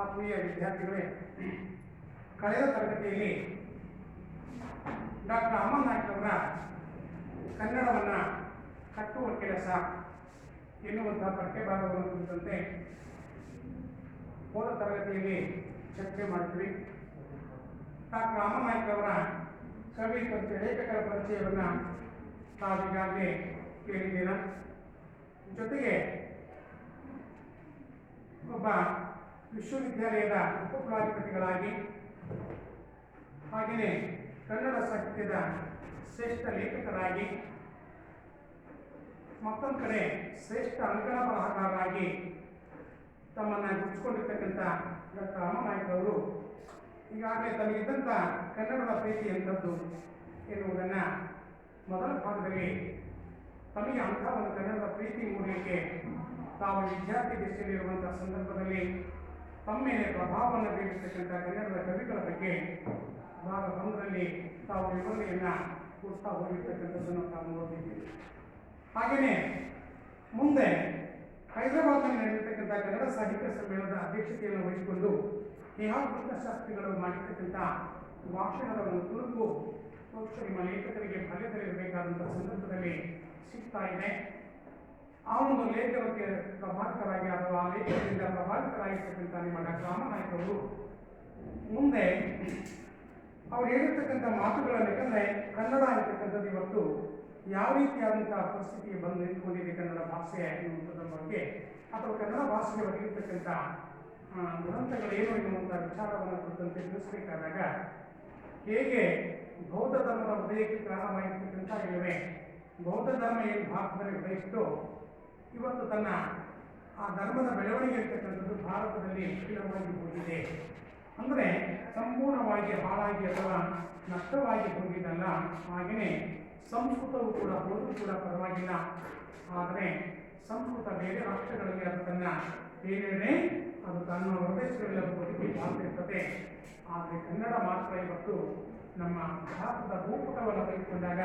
ಆತ್ಮೀಯ ವಿದ್ಯಾರ್ಥಿಗಳೇ, ಕಳೆದ ತರಗತಿಯಲ್ಲಿ ಡಾಕ್ಟರ್ ಅಮನ್ ನಾಯ್ಕರವರ ಕನ್ನಡವನ್ನು ಕಟ್ಟುವ ಕೆಲಸ ಎನ್ನುವಂತಹ ಪಠ್ಯಭಾಗವನ್ನು ಕುರಿತಂತೆ ಹೋದ ತರಗತಿಯಲ್ಲಿ ಚರ್ಚೆ ಮಾಡ್ತೀವಿ. ಡಾಕ್ಟರ್ ಅಮನ್ ನಾಯ್ಕರವರ ಕವಿ ಮತ್ತು ಲೇಖಕರ ಪರಿಚಯವನ್ನು ತಾವೀಗಾಗಲೇ ಕೇಳಿದ್ದೀರ. ಜೊತೆಗೆ ಒಬ್ಬ ವಿಶ್ವವಿದ್ಯಾಲಯದ ಉಪಕುಲಾಧಿಪತಿಗಳಾಗಿ ಹಾಗೆಯೇ ಕನ್ನಡ ಸಾಹಿತ್ಯದ ಶ್ರೇಷ್ಠ ಲೇಖಕರಾಗಿ ಮತ್ತೊಂದು ಕಡೆ ಶ್ರೇಷ್ಠ ಅಂಕಣ ಬರಹಗಾರರಾಗಿ ತಮ್ಮನ್ನು ಗುರುತಿಸಿಕೊಂಡಿರ್ತಕ್ಕಂಥ ಡಾಕ್ಟರ್ ಅಮನ್ ನಾಯ್ಕರವರು ಈಗಾಗಲೇ ತಮಗಿದ್ದಂಥ ಕನ್ನಡದ ಪ್ರೀತಿ ಎಂಥದ್ದು ಎನ್ನುವುದನ್ನು ಮೊದಲ ಭಾಗದಲ್ಲಿ ತಮಗೆ ಅಂಥ ಒಂದು ಕನ್ನಡದ ಪ್ರೀತಿ ಮೂಡಲಿಕ್ಕೆ ತಾವು ವಿದ್ಯಾರ್ಥಿ ದಶೆಯಲ್ಲಿರುವಂಥ ಸಂದರ್ಭದಲ್ಲಿ ತಮ್ಮ ಮೇಲೆ ಪ್ರಭಾವವನ್ನು ಬೀರಿರ್ತಕ್ಕಂಥ ಕನ್ನಡದ ಕವಿಗಳ ಬಗ್ಗೆ ಭಾಗ 1ರಲ್ಲಿ ತಾವು ವಿವರಣೆಯನ್ನು ಕೊಡ್ತಾ ಹೋಗಿರ್ತಕ್ಕಂಥದ್ದನ್ನು ತಾವು ನೋಡಿದ್ದೀವಿ. ಹಾಗೆಯೇ ಮುಂದೆ ಹೈದರಾಬಾದ್ನಲ್ಲಿ ನಡೆದಿರ್ತಕ್ಕಂಥ ಕನ್ನಡ ಸಾಹಿತ್ಯ ಸಮ್ಮೇಳನದ ಅಧ್ಯಕ್ಷತೆಯನ್ನು ವಹಿಸಿಕೊಂಡು ಶಾಸ್ತ್ರಿಗಳು ಮಾಡಿರ್ತಕ್ಕಂಥ ಭಾಷಣದ ಒಂದು ತುಣುಕು ಬಹುಶಃ ನಿಮ್ಮ ಲೇಖಕರಿಗೆ ಬಾಲ್ಯದಲ್ಲಿರಬೇಕಾದಂಥ ಸಂದರ್ಭದಲ್ಲಿ ಸಿಗ್ತಾ ಇದೆ. ಆ ಒಂದು ಲೇಖನಕ್ಕೆ ಪ್ರಭಾವಿತರಾಗಿ ಅಥವಾ ಆ ಲೇಖನದಿಂದ ಪ್ರಭಾವಿತರಾಗಿರ್ತಕ್ಕಂಥ ನಿಮ್ಮ ಡಾಕ್ಟರ್ ಅಮನ್ ನಾಯ್ಕರವರು ಮುಂದೆ ಅವ್ರು ಹೇಳಿರ್ತಕ್ಕಂಥ ಮಾತುಗಳನ್ನು, ಯಾಕಂದರೆ ಕನ್ನಡ ಅಂತಕ್ಕಂಥದ್ದು ಇವತ್ತು ಯಾವ ರೀತಿಯಾದಂಥ ಪರಿಸ್ಥಿತಿಗೆ ಬಂದು ನಿಂತ್ಕೊಂಡಿದೆ ಕನ್ನಡ ಭಾಷೆ ಎನ್ನುವಂಥದ್ರ ಬಗ್ಗೆ ಅಥವಾ ಕನ್ನಡ ಭಾಷೆಗೆ ಒದಗಿರ್ತಕ್ಕಂಥ ದುರಂತಗಳೇನು ಎನ್ನುವಂಥ ವಿಚಾರವನ್ನು ಕುರಿತಂತೆ ತಿಳಿಸಬೇಕಾದಾಗ ಹೇಗೆ ಬೌದ್ಧ ಧರ್ಮದ ಉದಯಕ್ಕೆ ಕಾರಣವಾಗಿರ್ತಕ್ಕಂಥ ಇಲ್ಲವೇ ಬೌದ್ಧ ಧರ್ಮ ಏನು ಭಾರತದಲ್ಲಿ ಉದಯಿಸಿತು, ಇವತ್ತು ತನ್ನ ಆ ಧರ್ಮದ ಬೆಳವಣಿಗೆ ಇರ್ತಕ್ಕಂಥದ್ದು ಭಾರತದಲ್ಲಿ ಸ್ಥಿರವಾಗಿ ಹೋಗಿದೆ. ಅಂದರೆ ಸಂಪೂರ್ಣವಾಗಿ ಹಾಳಾಗಿ ಅಥವಾ ನಷ್ಟವಾಗಿ ಹೋಗಿದ್ದಲ್ಲ. ಹಾಗೆಯೇ ಸಂಸ್ಕೃತವು ಕೂಡ ಹೋದರೂ ಕೂಡ ಪರವಾಗಿಲ್ಲ. ಆದರೆ ಸಂಸ್ಕೃತ ಬೇರೆ ರಾಷ್ಟ್ರಗಳಲ್ಲಿ ಅದು ತನ್ನ ಬೇರೆಯೇ ಅದು ತನ್ನ ಪ್ರದೇಶಗಳೆಲ್ಲ ಬದುಕಿ ಬಾಳ್ತಿರ್ತದೆ. ಆದರೆ ಕನ್ನಡ ಮಾತ್ರ ಇವತ್ತು ನಮ್ಮ ಭಾರತದ ಭೂಪಟವನ್ನು ತೆಗೆದುಕೊಂಡಾಗ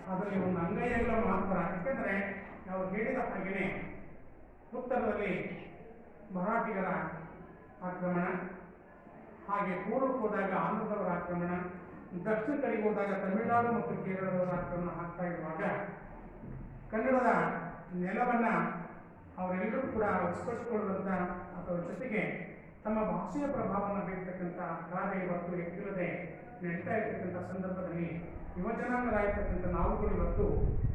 ಅದರಲ್ಲಿ ಒಂದು ಅಂಗೈಗಳ ಮಾತ್ರ. ಯಾಕೆಂದರೆ ನಾವು ಹೇಳಿದ ಹಾಗೆಯೇ ಉತ್ತರದಲ್ಲಿ ಮರಾಠಿಗರ ಆಕ್ರಮಣ, ಹಾಗೆ ಪೂರ್ವಕ್ಕೆ ಹೋದಾಗ ಆಂಧ್ರದವರ ಆಕ್ರಮಣ, ದಕ್ಷಿಣ ಕಡೆಗೆ ಹೋದಾಗ ತಮಿಳುನಾಡು ಮತ್ತು ಕೇರಳದವರ ಆಕ್ರಮಣ ಆಗ್ತಾ ಇರುವಾಗ ಕನ್ನಡದ ನೆಲವನ್ನು ಅವರೆಲ್ಲರೂ ಕೂಡ ಸ್ಪರ್ಶಿಸಿಕೊಳ್ಳುವಂಥ ಅಥವಾ ಜೊತೆಗೆ ತಮ್ಮ ಭಾಷೆಯ ಪ್ರಭಾವವನ್ನು ಬೀರ್ತಕ್ಕಂಥ ಕಾರ್ಯ ಇವತ್ತು ಎಕ್ಕಿಲ್ಲದೆ ನಡೀತಾ ಇರ್ತಕ್ಕಂಥ ಸಂದರ್ಭದಲ್ಲಿ ಯುವಜನಾಂಗರಾಗಿರ್ತಕ್ಕಂಥ ನಾವುಗಳು ಇವತ್ತು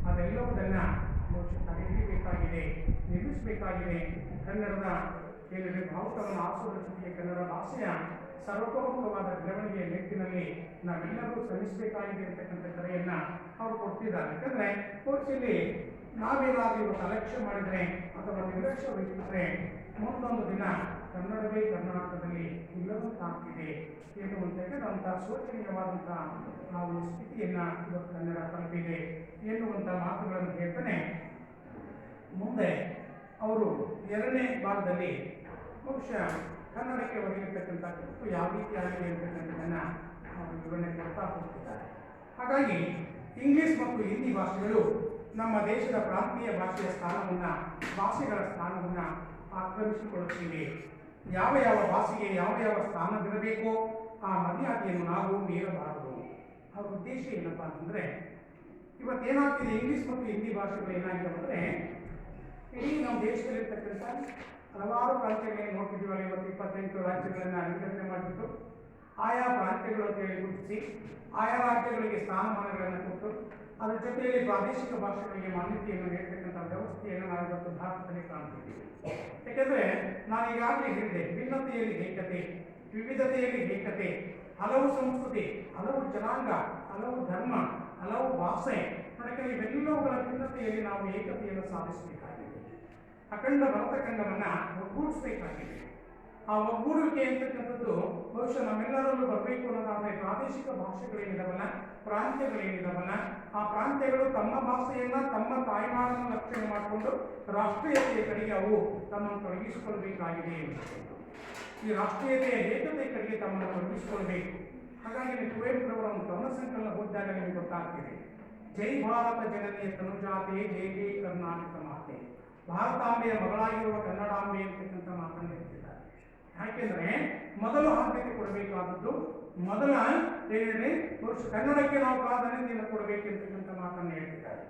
ಅದೆಲ್ಲವುದನ್ನು ಬಹುಶಃ ತಡೆಹಿಡಿಯಬೇಕಾಗಿದೆ, ನಿಲ್ಲಿಸಬೇಕಾಗಿದೆ. ಕನ್ನಡದ ಏನಿದೆ ಭಾವುಕವನ್ನು ಆರಿಸುವುದರ ಜೊತೆಗೆ ಕನ್ನಡ ಭಾಷೆಯ ಸರ್ವತೋಮುಖವಾದ ಬೆಳವಣಿಗೆಯ ನಿಟ್ಟಿನಲ್ಲಿ ನಾವೆಲ್ಲರೂ ಶ್ರಮಿಸಬೇಕಾಗಿದೆ ಇರತಕ್ಕಂಥ ಕರೆಯನ್ನು ಅವರು ಕೊಡ್ತಿದ್ದಾರೆ. ಯಾಕಂದರೆ ಕೋರ್ಸಲ್ಲಿ ನಾವೇನಾದರೂ ಇವತ್ತು ಅಲಕ್ಷ್ಯ ಮಾಡಿದರೆ ಅಥವಾ ನಿರ್ಲಕ್ಷ್ಯ ವಹಿಸಿದರೆ ಮುಂದೊಂದು ದಿನ ಕನ್ನಡವೇ ಕರ್ನಾಟಕದಲ್ಲಿ ಇಲ್ಲದಂತಾಗ್ತಿದೆ ಎನ್ನುವಂಥ ಶೋಚನೀಯವಾದಂಥ ಆ ಒಂದು ಸ್ಥಿತಿಯನ್ನು ಇವತ್ತು ಕನ್ನಡ ತಲುಪಿದೆ ಎನ್ನುವಂಥ ಮಾತುಗಳನ್ನು ಹೇಳ್ತಾನೆ ಮುಂದೆ ಅವರು 2ನೇ ಭಾಗದಲ್ಲಿ ಬಹುಶಃ ಕನ್ನಡಕ್ಕೆ ಒದಗಿರ್ತಕ್ಕಂಥ ಕುರಿತು ಯಾವ ರೀತಿ ಆಗಿದೆ ಅಂತಕ್ಕಂಥದ್ದನ್ನು ಅವರು ವಿವರಣೆ ಕೊಡ್ತಾ ಹೋಗ್ತಿದ್ದಾರೆ. ಹಾಗಾಗಿ ಇಂಗ್ಲಿಷ್ ಮತ್ತು ಹಿಂದಿ ಭಾಷೆಗಳು ನಮ್ಮ ದೇಶದ ಪ್ರಾಂತೀಯ ಭಾಷೆಯ ಸ್ಥಾನವನ್ನು, ಭಾಷೆಗಳ ಸ್ಥಾನವನ್ನು ಆಕ್ರಮಿಸಿಕೊಳ್ಳುತ್ತಿವೆ. ಯಾವ ಯಾವ ಭಾಷೆಗೆ ಯಾವ ಯಾವ ಸ್ಥಾನವಿರಬೇಕೋ ಆ ಮರ್ಯಾದೆಯನ್ನು ನಾವು ಮೀರಬಾರದು. ಅವ್ರ ಉದ್ದೇಶ ಏನಪ್ಪ ಅಂತಂದರೆ ಇವತ್ತೇನಾಗ್ತಿದೆ, ಇಂಗ್ಲೀಷ್ ಮತ್ತು ಹಿಂದಿ ಭಾಷೆಗಳು ಏನಾಗಿದೆ ಅಂದರೆ ಇಡೀ ನಮ್ಮ ದೇಶದಲ್ಲಿರ್ತಕ್ಕಂಥ ಹಲವಾರು ಪ್ರಾಂತ್ಯಗಳನ್ನು ನೋಡ್ತಿದ್ದೀವಲ್ಲ. ಇವತ್ತು 28 ರಾಜ್ಯಗಳನ್ನು ವಿಂಗಡಣೆ ಮಾಡಿಬಿಟ್ಟು ಆಯಾ ಪ್ರಾಂತ್ಯಗಳು ಅಂತೇಳಿ ಗುರುತಿಸಿ ಆಯಾ ರಾಜ್ಯಗಳಿಗೆ ಸ್ಥಾನಮಾನಗಳನ್ನು ಕೊಟ್ಟು ಅದರ ಜೊತೆಯಲ್ಲಿ ಪ್ರಾದೇಶಿಕ ಭಾಷೆಗಳಿಗೆ ಮಾನ್ಯತೆಯನ್ನು ನೀಡತಕ್ಕಂಥ ವ್ಯವಸ್ಥೆಯನ್ನು ನಾವು ಇವತ್ತು ಭಾರತದಲ್ಲಿ ಕಾಣ್ತಿದ್ದೀವಿ. ಯಾಕೆಂದರೆ ನಾನು ಈಗಾಗಲೇ ಹೇಳಿದೆ, ಭಿನ್ನತೆಯಲ್ಲಿ ಏಕತೆ, ವಿವಿಧತೆಯಲ್ಲಿ ಏಕತೆ, ಹಲವು ಸಂಸ್ಕೃತಿ, ಹಲವು ಜನಾಂಗ, ಹಲವು ಧರ್ಮ, ಹಲವು ಭಾಷೆ, ಯಾಕಂದರೆ ಇವೆಲ್ಲವುಗಳ ಭಿನ್ನತೆಯಲ್ಲಿ ನಾವು ಏಕತೆಯನ್ನು ಸಾಧಿಸಬೇಕಾಗಿದೆ. ಅಖಂಡ ಭರತಖಂಡವನ್ನು ಒಗ್ಗೂಡಿಸಬೇಕಾಗಿದೆ. ಆ ಒಗ್ಗೂಡುವಿಕೆ ಅಂತಕ್ಕಂಥದ್ದು ಬಹುಶಃ ನಮ್ಮೆಲ್ಲರಲ್ಲೂ ಬರಬೇಕು ಅನ್ನೋದಾದರೆ ಪ್ರಾದೇಶಿಕ ಭಾಷೆಗಳೇನಿದಾವಲ್ಲ, ಪ್ರಾಂತ್ಯಗಳೇನಿದಾವಲ್ಲ, ಆ ಪ್ರಾಂತ್ಯಗಳು ತಮ್ಮ ಭಾಷೆಯನ್ನು ತಮ್ಮ ತಾಯ್ನಾಡನ್ನು ರಕ್ಷಣೆ ಮಾಡಿಕೊಂಡು ರಾಷ್ಟ್ರೀಯತೆಯ ಕಡೆಗೆ ಅವು ತಮ್ಮನ್ನು ತೊಡಗಿಸಿಕೊಳ್ಬೇಕಾಗಿದೆ. ಈ ರಾಷ್ಟ್ರೀಯತೆಯ ಏಕತೆಯ ಕಡೆಗೆ ತಮ್ಮನ್ನು ತೊಡಗಿಸಿಕೊಳ್ಬೇಕು. ಹಾಗಾಗಿ ಕುವೆಂಪುರವರ ಒಂದು ಕವನ ಸಂಕಲನ ಓದಿದಾಗ ನಿಮಗೆ ಗೊತ್ತಾಗ್ತಿದೆ. ಜೈ ಭಾರತ ಜನನಿಯ ತನುಜಾತೆ, ಜೈ ಜೈ ಕರ್ನಾಟಕ ಮಾತೆ, ಭಾರತಾಂಬೆಯ ಮಗಳಾಗಿರುವ ಕನ್ನಡಾಂಬೆ ಅಂತಕ್ಕಂಥ ಮಾತನ್ನು ಹೇಳ್ತಿದ್ದಾರೆ. ಯಾಕೆಂದ್ರೆ ಮೊದಲು ಆದ್ಯತೆ ಕೊಡಬೇಕಾದದ್ದು ಮೊದಲ ಏನೇಳಿ ಪುರುಷ ಕನ್ನಡಕ್ಕೆ ನಾವು ಪ್ರಾಧಾನ್ಯತೆಯನ್ನು ಕೊಡಬೇಕೆಂತಕ್ಕಂಥ ಮಾತನ್ನು ಹೇಳ್ತಿದ್ದಾರೆ.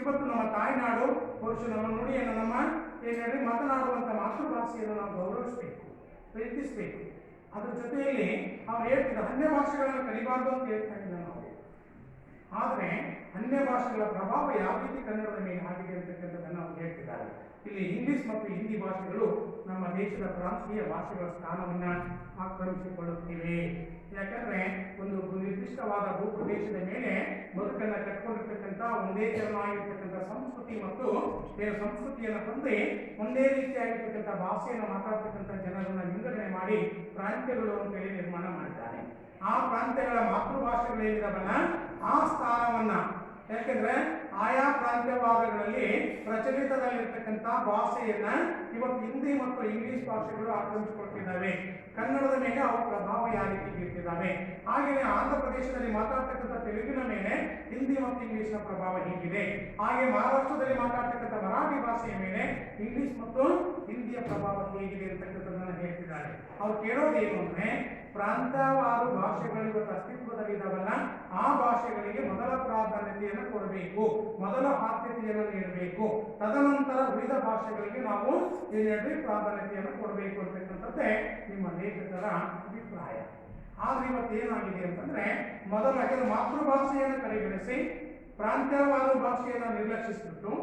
ಇವತ್ತು ನಮ್ಮ ತಾಯ್ನಾಡು ಪುರುಷ ನಮ್ಮ ನುಡಿಯನ್ನು ನಮ್ಮ ಏನೇಳಿ ಮಾತನಾಡುವಂಥ ಮಾತೃಭಾಷೆಯನ್ನು ನಾವು ಗೌರವಿಸಬೇಕು, ಪ್ರೀತಿಸಬೇಕು. ಅದ್ರ ಜೊತೆಯಲ್ಲಿ ಅವ್ರು ಹೇಳ್ತಿದ್ದ ಅನ್ಯ ಭಾಷೆಗಳನ್ನು ಕಲಿಬಾರ್ದು ಅಂತ ಹೇಳ್ತಾ ಇಲ್ಲ ನಾವು. ಆದರೆ ಅನ್ಯ ಭಾಷೆಗಳ ಪ್ರಭಾವ ಯಾವ ರೀತಿ ಕನ್ನಡದ ಮೇಲೆ ಆಗಿದೆ ಅಂತಕ್ಕಂಥದ್ದನ್ನು ಅವ್ರು ಹೇಳ್ತಿದ್ದಾರೆ. ಇಲ್ಲಿ ಇಂಗ್ಲಿಷ್ ಮತ್ತು ಹಿಂದಿ ಭಾಷೆಗಳು ನಮ್ಮ ದೇಶದ ಪ್ರಾಂತೀಯ ಭಾಷೆಗಳ ಸ್ಥಾನವನ್ನು ಆಕ್ರಮಿಸಿಕೊಳ್ಳುತ್ತಿವೆ. ಯಾಕಂದ್ರೆ ಒಂದು ನಿರ್ದಿಷ್ಟವಾದ ಭೂಪ್ರದೇಶದ ಮೇಲೆ ಬದುಕನ್ನು ಕಟ್ಕೊಂಡಿರ್ತಕ್ಕಂಥ ಒಂದೇ ತೆರನಾಗಿರ್ತಕ್ಕಂಥ ಸಂಸ್ಕೃತಿ ಮತ್ತು ಸಂಸ್ಕೃತಿಯನ್ನು ಹೊಂದಿ ಒಂದೇ ರೀತಿಯಾಗಿರ್ತಕ್ಕಂಥ ಭಾಷೆಯನ್ನು ಮಾತಾಡ್ತಕ್ಕಂಥ ಜನರನ್ನು ವಿಂಗಡಣೆ ಮಾಡಿ ಪ್ರಾಂತ್ಯಗಳು ಅಂತೇಳಿ ನಿರ್ಮಾಣ ಮಾಡಿದ್ದಾರೆ. ಆ ಪ್ರಾಂತ್ಯಗಳ ಮಾತೃಭಾಷೆಗಳೇನಿದವನ್ನ ಆ ಸ್ಥಾನವನ್ನ, ಯಾಕೆಂದ್ರೆ ಆಯಾ ಪ್ರಾಂತ್ಯವಾದಗಳಲ್ಲಿ ಪ್ರಚಲಿತದಲ್ಲಿರ್ತಕ್ಕಂಥ ಭಾಷೆಯನ್ನ ಇವತ್ತು ಹಿಂದಿ ಮತ್ತು ಇಂಗ್ಲಿಷ್ ಭಾಷೆಗಳು ಆಕ್ರಮಿಸಿಕೊಳ್ತಿದ್ದಾವೆ. ಕನ್ನಡದ ಮೇಲೆ ಅವು ಪ್ರಭಾವ ಯಾವ ರೀತಿ ಬೀರ್ತಿದ್ದಾವೆ. ಹಾಗೆಯೇ ಆಂಧ್ರ ಪ್ರದೇಶದಲ್ಲಿ ಮಾತಾಡ್ತಕ್ಕಂಥ ತೆಲುಗಿನ ಮೇಲೆ ಹಿಂದಿ ಮತ್ತು ಇಂಗ್ಲಿಷ್ನ ಪ್ರಭಾವ ಹೀಗಿದೆ. ಹಾಗೆ ಮಹಾರಾಷ್ಟ್ರದಲ್ಲಿ ಮಾತಾಡ್ತಕ್ಕಂಥ ಮರಾಠಿ ಭಾಷೆಯ ಮೇಲೆ ಇಂಗ್ಲಿಷ್ ಮತ್ತು ಹಿಂದಿಯ ಪ್ರಭಾವ ಹೇಗಿದೆ ಅಂತಕ್ಕಂಥದ್ದನ್ನು ಹೇಳ್ತಿದ್ದಾರೆ. ಅವ್ರು ಕೇಳೋದೇನು ಅಂದ್ರೆ, ಪ್ರಾಂತವಾರು ಭಾಷೆಗಳು ಇವತ್ತು ಅಸ್ತಿತ್ವದಲ್ಲಿದ್ದಾವಲ್ಲ, ಆ ಭಾಷೆಗಳಿಗೆ ಮೊದಲ ಪ್ರಾಧಾನ್ಯತೆಯನ್ನು ಕೊಡಬೇಕು, ಮೊದಲ ಆದ್ಯತೆಯನ್ನು ನೀಡಬೇಕು, ತದನಂತರ ಉಳಿದ ಭಾಷೆಗಳಿಗೆ ನಾವು ಏನೇಳಿ ಪ್ರಾಧಾನ್ಯತೆಯನ್ನು ಕೊಡಬೇಕು ಅಂತಕ್ಕಂಥದ್ದೇ ನಿಮ್ಮ ಲೇಖಕರ ಅಭಿಪ್ರಾಯ. ಆದ್ರೆ ಇವತ್ತು ಏನಾಗಿದೆ ಅಂತಂದ್ರೆ, ಮೊದಲಾಗಿ ಮಾತೃಭಾಷೆಯನ್ನು ಕಡೆಗಣಿಸಿ ಪ್ರಾಂತ್ಯವಾದ ಭಾಷೆಯನ್ನು ನಿರ್ಲಕ್ಷಿಸಿಬಿಟ್ಟು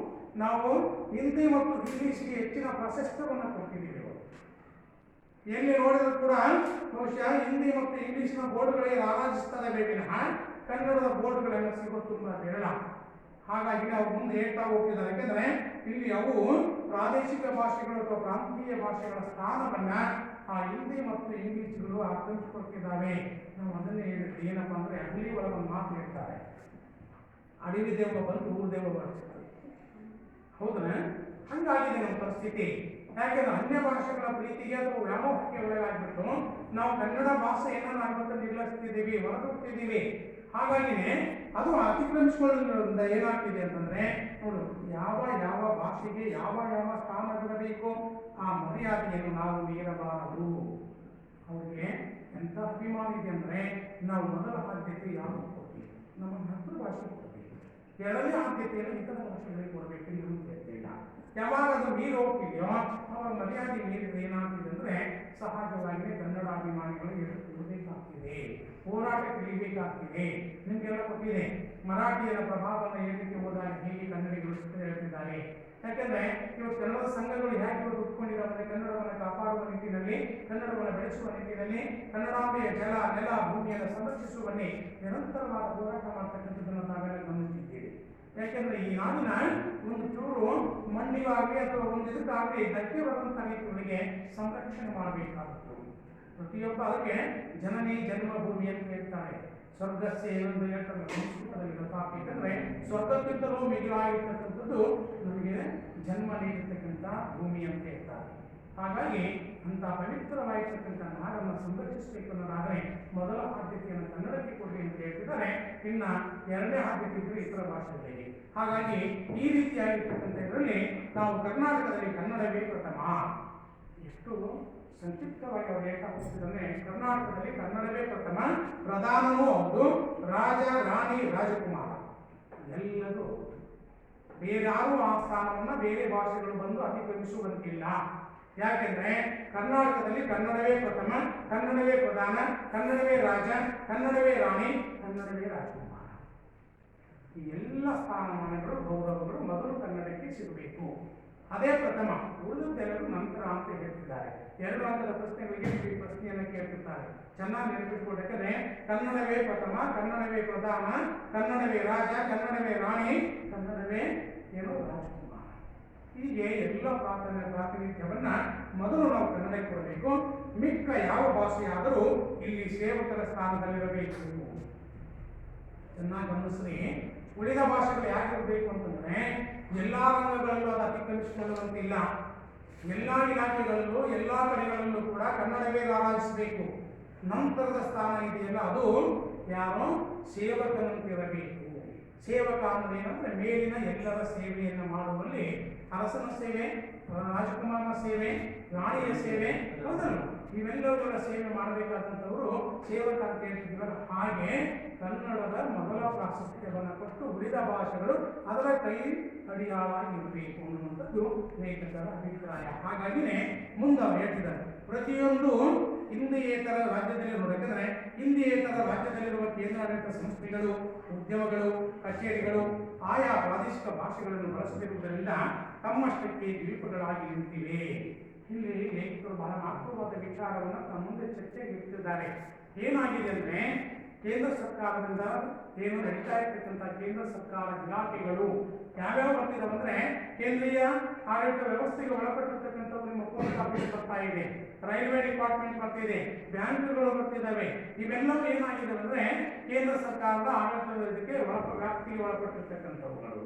ನಾವು ಹಿಂದಿ ಮತ್ತು ಇಂಗ್ಲಿಷ್ಗೆ ಹೆಚ್ಚಿನ ಪ್ರಾಶಸ್ತ್ಯವನ್ನು ಕೊಡ್ತಿದ್ದೀವಿ. ಎಲ್ಲಿ ನೋಡಿದ್ರು ಕೂಡ ಬಹುಶಃ ಹಿಂದಿ ಮತ್ತು ಇಂಗ್ಲಿಷ್ನ ಬೋರ್ಡ್ಗಳಿಗೆ ರಾರಾಜಿಸ್ತದೆ ವಿನಃ ಕನ್ನಡದ ಬೋರ್ಡ್ಗಳನ್ನು ಸಿಗೋದು ತುಂಬಾ ವಿರಳ. ಹಾಗಾಗಿ ನಾವು ಮುಂದೆ ಹೇಳ್ತಾ ಹೋಗ್ತಿದ್ದಾರೆ. ಯಾಕೆಂದ್ರೆ ಇಲ್ಲಿ ಅವು ಪ್ರಾದೇಶಿಕ ಭಾಷೆಗಳು ಅಥವಾ ಪ್ರಾಂತೀಯ ಭಾಷೆಗಳ ಸ್ಥಾನವನ್ನ ಆ ಹಿಂದಿ ಮತ್ತು ಇಂಗ್ಲಿಷ್ಗಳು ಆಕ್ರಮಿಸಿಕೊಳ್ತಿದ್ದಾವೆ. ನಾವು ಅದನ್ನೇ ಹೇಳಿದ್ವಿ. ಏನಪ್ಪಾ ಅಂದ್ರೆ, ಹಳ್ಳಿ ಒಳಗೊಂದು ಮಾತು ಹೇಳ್ತಾರೆ, ಅಡವಿ ದೇವ ಬಂದು ಊರು ದೇವ ಬರ್ತಿದ್ದಾರೆ. ಹೌದಾ? ಹಂಗಾಗಿದೆ ನಮ್ಮ ಪರಿಸ್ಥಿತಿ. ಯಾಕೆಂದ್ರೆ ಅನ್ಯ ಭಾಷೆಗಳ ಪ್ರೀತಿಗೆ ಅಥವಾ ವ್ಯಾಮೋಹಕ್ಕೆ ಒಳಗಾಗ್ಬಿಟ್ಟು ನಾವು ಕನ್ನಡ ಭಾಷೆಯನ್ನು ನಾವು ಇವತ್ತು ನಿರ್ಲಕ್ಷಿಸಿದ್ದೀವಿ, ಹೊರತುಬಿಟ್ಟಿದ್ದೀವಿ. ಹಾಗಾಗಿನೇ ಅದು ಅತಿಕ್ರಮಿಸಿಕೊಳ್ಳೋದ್ರಿಂದ ಏನಾಗ್ತಿದೆ ಅಂತಂದ್ರೆ, ನೋಡು, ಯಾವ ಯಾವ ಭಾಷೆಗೆ ಯಾವ ಯಾವ ಸ್ಥಾನವಿರಬೇಕು ಆ ಮರ್ಯಾದೆಯನ್ನು ನಾವು ಮೀರಬಾರದು. ಅವರಿಗೆ ಎಂಥ ಅಭಿಮಾನ ಇದೆ ಅಂದ್ರೆ, ನಾವು ಮೊದಲ ಆದ್ಯತೆ ಯಾವುದು ಕೊಡ್ತೀವಿ, ನಮ್ಮ ಮಾತೃಭಾಷೆ ಕೊಡಬೇಕು. ಎರಡನೇ ಆದ್ಯತೆಯನ್ನು ಇತರ ಭಾಷೆಗಳಿಗೆ ಕೊಡಬೇಕು. ಇದು ಇಲ್ಲ. ಯಾವಾಗ ಅದು ಮೀರಿ ಹೋಗ್ತಿದೆಯೋ ಅವಾಗ ಮರ್ಯಾದೆ ಮೀರಿದ್ರೆ ಏನಾಗ್ತಿದೆ ಅಂದ್ರೆ, ಸಹಜವಾಗಿಯೇ ಕನ್ನಡಾಭಿಮಾನಿಗಳು ಇರಬೇಕಾಗ್ತಿದೆ, ಹೋರಾಟಕ್ಕೆ ಇಳಿಬೇಕಾಗ್ತಿದೆ. ನಿಮಗೆಲ್ಲ ಗೊತ್ತಿದೆ, ಮರಾಠಿಯರ ಪ್ರಭಾವವನ್ನು ಹೇಳಲಿಕ್ಕೆ ಹೋದಾಗ ಹೇಗೆ ಕನ್ನಡಿಗರು ಹೇಳ್ತಿದ್ದಾರೆ. ಯಾಕೆಂದ್ರೆ ಇವತ್ತು ಕನ್ನಡ ಸಂಘಗಳು ಹೇಗೆ ಇವತ್ತು ಉಟ್ಕೊಂಡಿದ್ದಾರೆ, ಕನ್ನಡವನ್ನು ಕಾಪಾಡುವ ನಿಟ್ಟಿನಲ್ಲಿ, ಕನ್ನಡವನ್ನು ಬೆಳೆಸುವ ನಿಟ್ಟಿನಲ್ಲಿ, ಕನ್ನಡಾಂಬೆಯ ಜಲ ನೆಲ ಭೂಮಿಯನ್ನು ಸಂರಕ್ಷಿಸುವಲ್ಲಿ ನಿರಂತರವಾದ ಹೋರಾಟ ಮಾಡ್ತಕ್ಕಂಥದ್ದನ್ನು ನಾವೆಲ್ಲ ಗಮನಿಸಿದ್ದೇವೆ. ಯಾಕೆಂದ್ರೆ ಈ ನಾಡಿನ ಒಂದು ಚೂರು ಮಣ್ಣಿಗಾಗಲಿ ಅಥವಾ ಒಂದು ಇದಕ್ಕಾಗಲಿ ಧಕ್ಕೆ ಬರುವಂಥ ರೀತಿಗಳಿಗೆ ಸಂರಕ್ಷಣೆ ಮಾಡಬೇಕಾಗುತ್ತೆ. ಪ್ರತಿಯೊಬ್ಬ ಅದಕ್ಕೆ ಜನನಿ ಜನ್ಮಭೂಮಿ ಅಂತ ಹೇಳ್ತಾರೆ. ಸ್ವರ್ಗಸ್ಯ ಏನೊಂದು ಹೇಳ್ತಾರೆ ಸಂಸ್ಕೃತದಲ್ಲಿ ಗೊತ್ತಾಗ್ತದೆ. ಯಾಕಂದ್ರೆ ಸ್ವರ್ಗಕ್ಕಿಂತಲೂ ಮಿಗಿಲಾಗಿರ್ತಕ್ಕಂಥದ್ದು ನಮಗೆ ಜನ್ಮ ನೀಡಿರ್ತಕ್ಕಂಥ ಭೂಮಿ ಅಂತ ಹೇಳ್ತಾರೆ. ಹಾಗಾಗಿ ಅಂತ ಪವಿತ್ರವಾಗಿರ್ತಕ್ಕಂಥ ನಾಡನ್ನು ಸಂರಕ್ಷಿಸಬೇಕು ಅನ್ನೋದಾದರೆ ಮೊದಲ ಆದ್ಯತೆಯನ್ನು ಕನ್ನಡಕ್ಕೆ ಕೊಡಿ ಅಂತ ಹೇಳ್ತಿದ್ದಾರೆ. ಇನ್ನ ಎರಡನೇ ಆದ್ಯತೆ ಇದ್ದರೆ ಇತರ ಭಾಷೆಗಳಿಗೆ. ಹಾಗಾಗಿ ಈ ರೀತಿಯಾಗಿರ್ತಕ್ಕಂಥ ಇದರಲ್ಲಿ ನಾವು ಕರ್ನಾಟಕದಲ್ಲಿ ಕನ್ನಡವೇ ಪ್ರಥಮ. ಎಷ್ಟು ಸಂಕ್ಷಿಪ್ತವಾಗಿ ಅವರು ಹೇಳ್ತಾ ಹೋಗ್ತಿದ್ರೆ, ಕರ್ನಾಟಕದಲ್ಲಿ ಕನ್ನಡವೇ ಪ್ರಥಮ, ಪ್ರಧಾನವೂ ಹೌದು, ರಾಜ ರಾಣಿ ರಾಜಕುಮಾರ ಎಲ್ಲರೂ. ಬೇರೆ ಯಾರು ಆ ಸ್ಥಾನವನ್ನು ಬೇರೆ ಭಾಷೆಗಳು ಬಂದು ಅತಿಕ್ರಮಿಸುವಂತಿಲ್ಲ. ಯಾಕೆಂದ್ರೆ ಕರ್ನಾಟಕದಲ್ಲಿ ಕನ್ನಡವೇ ಪ್ರಥಮ, ಕನ್ನಡವೇ ಪ್ರಧಾನ, ಕನ್ನಡವೇ ರಾಜ, ಕನ್ನಡವೇ ರಾಣಿ, ಕನ್ನಡವೇ ರಾಜಕುಮಾರ. ಈ ಎಲ್ಲ ಸ್ಥಾನಮಾನಗಳು ಗೌರವಗಳು ಮೊದಲು ಕನ್ನಡಕ್ಕೆ ಸಿಗಬೇಕು. ಅದೇ ಪ್ರಥಮ, ಉಳಿದೆಲ್ಲರೂ ನಂತರ ಅಂತ ಹೇಳ್ತಿದ್ದಾರೆ. 2 ಅಂಕದ ಪ್ರಶ್ನೆಗಳಿಗೆ ಈ ಪ್ರಶ್ನೆಯನ್ನು ಕೇಳ್ತಿರ್ತಾರೆ. ಚೆನ್ನಾಗಿ ನೆನಪಿಟ್ಕೊಳ್ಬೇಕಾದ್ರೆ ಕನ್ನಡವೇ ಪ್ರಥಮ, ಕನ್ನಡವೇ ಪ್ರಧಾನ, ಕನ್ನಡವೇ ರಾಜ, ಕನ್ನಡವೇ ರಾಣಿ, ಕನ್ನಡವೇ ಏನು ರಾಜಕುಮಾರ. ಹೀಗೆ ಎಲ್ಲ ಪ್ರಾತಿನಿಧ್ಯವನ್ನ ಮೊದಲು ನಾವು ಕನ್ನಡಕ್ಕೆ ಕೊಡಬೇಕು. ಮಿಕ್ಕ ಯಾವ ಭಾಷೆಯಾದರೂ ಇಲ್ಲಿ ಸೇವಕರ ಸ್ಥಾನದಲ್ಲಿರಬೇಕು. ಚೆನ್ನಾಗಿ ಗಮನಿಸ್ರಿ. ಉಳಿದ ಭಾಷೆಗಳು ಯಾಕಿರಬೇಕು ಅಂತಂದ್ರೆ, ಎಲ್ಲಾ ರಂಗಗಳಲ್ಲೂ ಅದು ಅತಿಕ್ರಮಿಸಿಕೊಳ್ಳುವಂತಿಲ್ಲ. ಎಲ್ಲಾ ಇಲಾಖೆಗಳಲ್ಲೂ ಎಲ್ಲಾ ಕಡೆಗಳಲ್ಲೂ ಕೂಡ ಕನ್ನಡವೇ ರಾರಾಜಿಸಬೇಕು. ನಂತರದ ಸ್ಥಾನ ಇದೆಯಲ್ಲ, ಅದು ಯಾರೋ ಸೇವಕನಂತಿರಬೇಕು. ಸೇವಕ ಅಂದ್ರೆ ಏನಂದ್ರೆ, ಮೇಲಿನ ಎಲ್ಲರ ಸೇವೆಯನ್ನು ಮಾಡುವಲ್ಲಿ ಅರಸನ ಸೇವೆ, ರಾಜಕುಮಾರನ ಸೇವೆ, ರಾಣಿಯ ಸೇವೆ, ಹೌದಲ್ಲ, ಇವೆಲ್ಲವುಗಳ ಸೇವೆ ಮಾಡಬೇಕಾದಂಥವರು ಸೇವಕ ಅಂತ ಹೇಳ್ತಿದ್ದೀವಲ್ಲ, ಹಾಗೆ ಕನ್ನಡದ ಮೊದಲ ಪ್ರಾಶಸ್ತ್ಯವನ್ನು ಕೊಟ್ಟು ಉಳಿದ ಭಾಷೆಗಳು ಅದರ ಕೈ ಅಡಿಯಾಳಾಗಿರಬೇಕು ಅನ್ನುವಂಥದ್ದು ಲೇಖಕರ ಅಭಿಪ್ರಾಯ. ಹಾಗಾಗಿನೇ ಮುಂದೆ ಅವರು ಹೇಳ್ತಿದ್ದಾರೆ, ಪ್ರತಿಯೊಂದು ಹಿಂದಿಯೇತರ ರಾಜ್ಯದಲ್ಲಿ ನೋಡಬೇಕಂದ್ರೆ ಹಿಂದಿಯೇತರ ರಾಜ್ಯದಲ್ಲಿರುವ ಕೇಂದ್ರಾಡಳಿತ ಸಂಸ್ಥೆಗಳು, ಉದ್ಯಮಗಳು, ಕಚೇರಿಗಳು ಆಯಾ ಪ್ರಾದೇಶಿಕ ಭಾಷೆಗಳನ್ನು ಬಳಸುತ್ತಿರುವುದರಿಂದ ತಮ್ಮಷ್ಟಕ್ಕೆ ದ್ವೀಪಗಳಾಗಿ ನಿಂತಿವೆ. ಇಲ್ಲಿ ಲೇಖಕರು ಬಹಳ ಮಹತ್ವವಾದ ವಿಚಾರವನ್ನು ತಮ್ಮ ಮುಂದೆ ಚರ್ಚೆಗೆ ಇಟ್ಟಿದ್ದಾರೆ. ಏನಾಗಿದೆ ಅಂದರೆ, ಕೇಂದ್ರ ಸರ್ಕಾರದಿಂದ ಏನು ನಡೀತಾ ಇರ್ತಕ್ಕಂಥ ಕೇಂದ್ರ ಸರ್ಕಾರ ಇಲಾಖೆಗಳು ಯಾವ್ಯಾವ ಬರ್ತಿದಾವೆ ಅಂದರೆ, ಕೇಂದ್ರೀಯ ಆಡಳಿತ ವ್ಯವಸ್ಥೆಗೆ ಒಳಪಟ್ಟಿರ್ತಕ್ಕಂಥವು ನಿಮ್ಮ ಪೋಸ್ಟ್ ಆಫೀಸ್ ಬರ್ತಾ ಇದೆ, ರೈಲ್ವೆ ಡಿಪಾರ್ಟ್ಮೆಂಟ್ ಬರ್ತಿದೆ, ಬ್ಯಾಂಕ್ಗಳು ಬರ್ತಿದ್ದಾವೆ. ಇವೆಲ್ಲವೂ ಏನಾಗಿದೆ ಅಂದರೆ ಕೇಂದ್ರ ಸರ್ಕಾರದ ಆಡಳಿತ ವ್ಯಾಪ್ತಿಗೆ ಒಳಪಟ್ಟಿರ್ತಕ್ಕಂಥವುಗಳು.